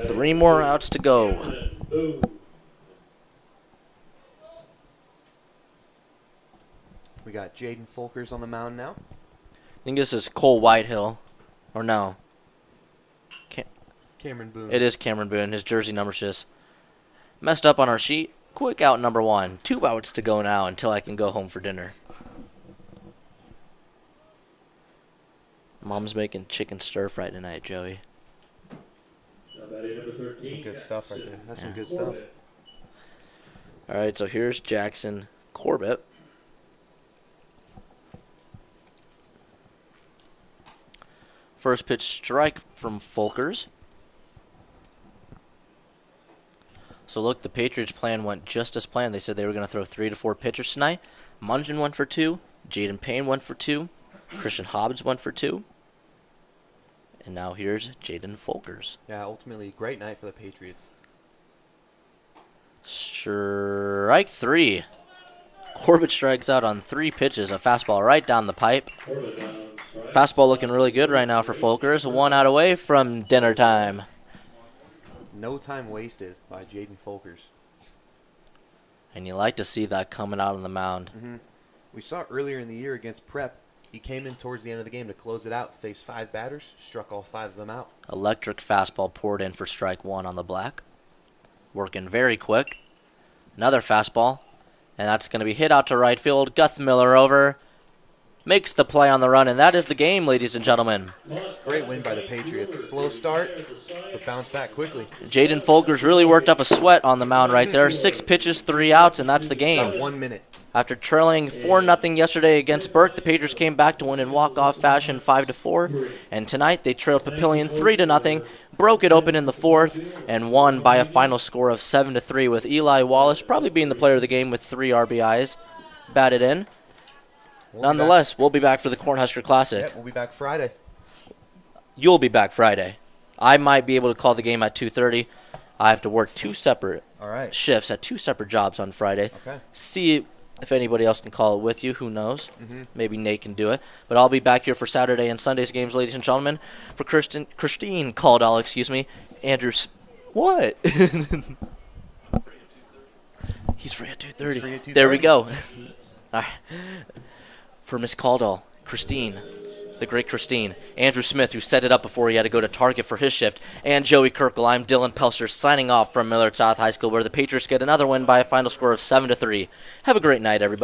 Three more outs to go. We got Jaden Folkers on the mound now. I think this is Cole Whitehill. Or no. Cameron Boone. It is Cameron Boone. His jersey number's just messed up on our sheet. Quick out number 1. 2 outs to go now until I can go home for dinner. Mom's making chicken stir fry tonight, Joey. Some good stuff right there. That's some good stuff. All right, so here's Jackson Corbett. First pitch strike from Folkers. So look, the Patriots' plan went just as planned. They said they were going to throw 3 to 4 pitchers tonight. Mungen went for 2. Jaden Payne went for 2. Christian Hobbs went for 2. And now here's Jaden Folkers. Yeah, ultimately, great night for the Patriots. Strike 3. Corbett strikes out on 3 pitches. A fastball right down the pipe. Fastball looking really good right now for Folkers. 1 out away from dinner time. No time wasted by Jaden Folkers. And you like to see that coming out on the mound. We saw earlier in the year against Prep. He came in towards the end of the game to close it out, faced 5 batters, struck all 5 of them out. Electric fastball poured in for strike 1 on the black. Working very quick. Another fastball. And that's going to be hit out to right field. Guth Miller over. Makes the play on the run, and that is the game, ladies and gentlemen. Great win by the Patriots. Slow start, but bounce back quickly. Jaden Folkers really worked up a sweat on the mound right there. 6 pitches, 3 outs, and that's the game. About 1 minute. After trailing 4-0 yesterday against Burke, the Patriots came back to win in walk-off fashion 5-4. And tonight they trailed Papillion 3-0, broke it open in the 4th, and won by a final score of 7-3 with Eli Wallace probably being the player of the game with 3 RBIs batted in. Nonetheless, we'll be back for the Cornhusker Classic. Yep, we'll be back Friday. You'll be back Friday. I might be able to call the game at 2:30. I have to work 2 separate shifts at 2 separate jobs on Friday. Okay. See If anybody else can call it with you, who knows? Mm-hmm. Maybe Nate can do it. But I'll be back here for Saturday and Sunday's games, ladies and gentlemen. For Christine Caldwell, Andrews. What? He's free at 2:30. He's free at 2:30. There we go. All right. For Miss Caldwell, Christine, the great Christine, Andrew Smith, who set it up before he had to go to Target for his shift, and Joey Kirkle, I'm Dylan Pelster signing off from Millard South High School, where the Patriots get another win by a final score of 7-3. Have a great night, everybody.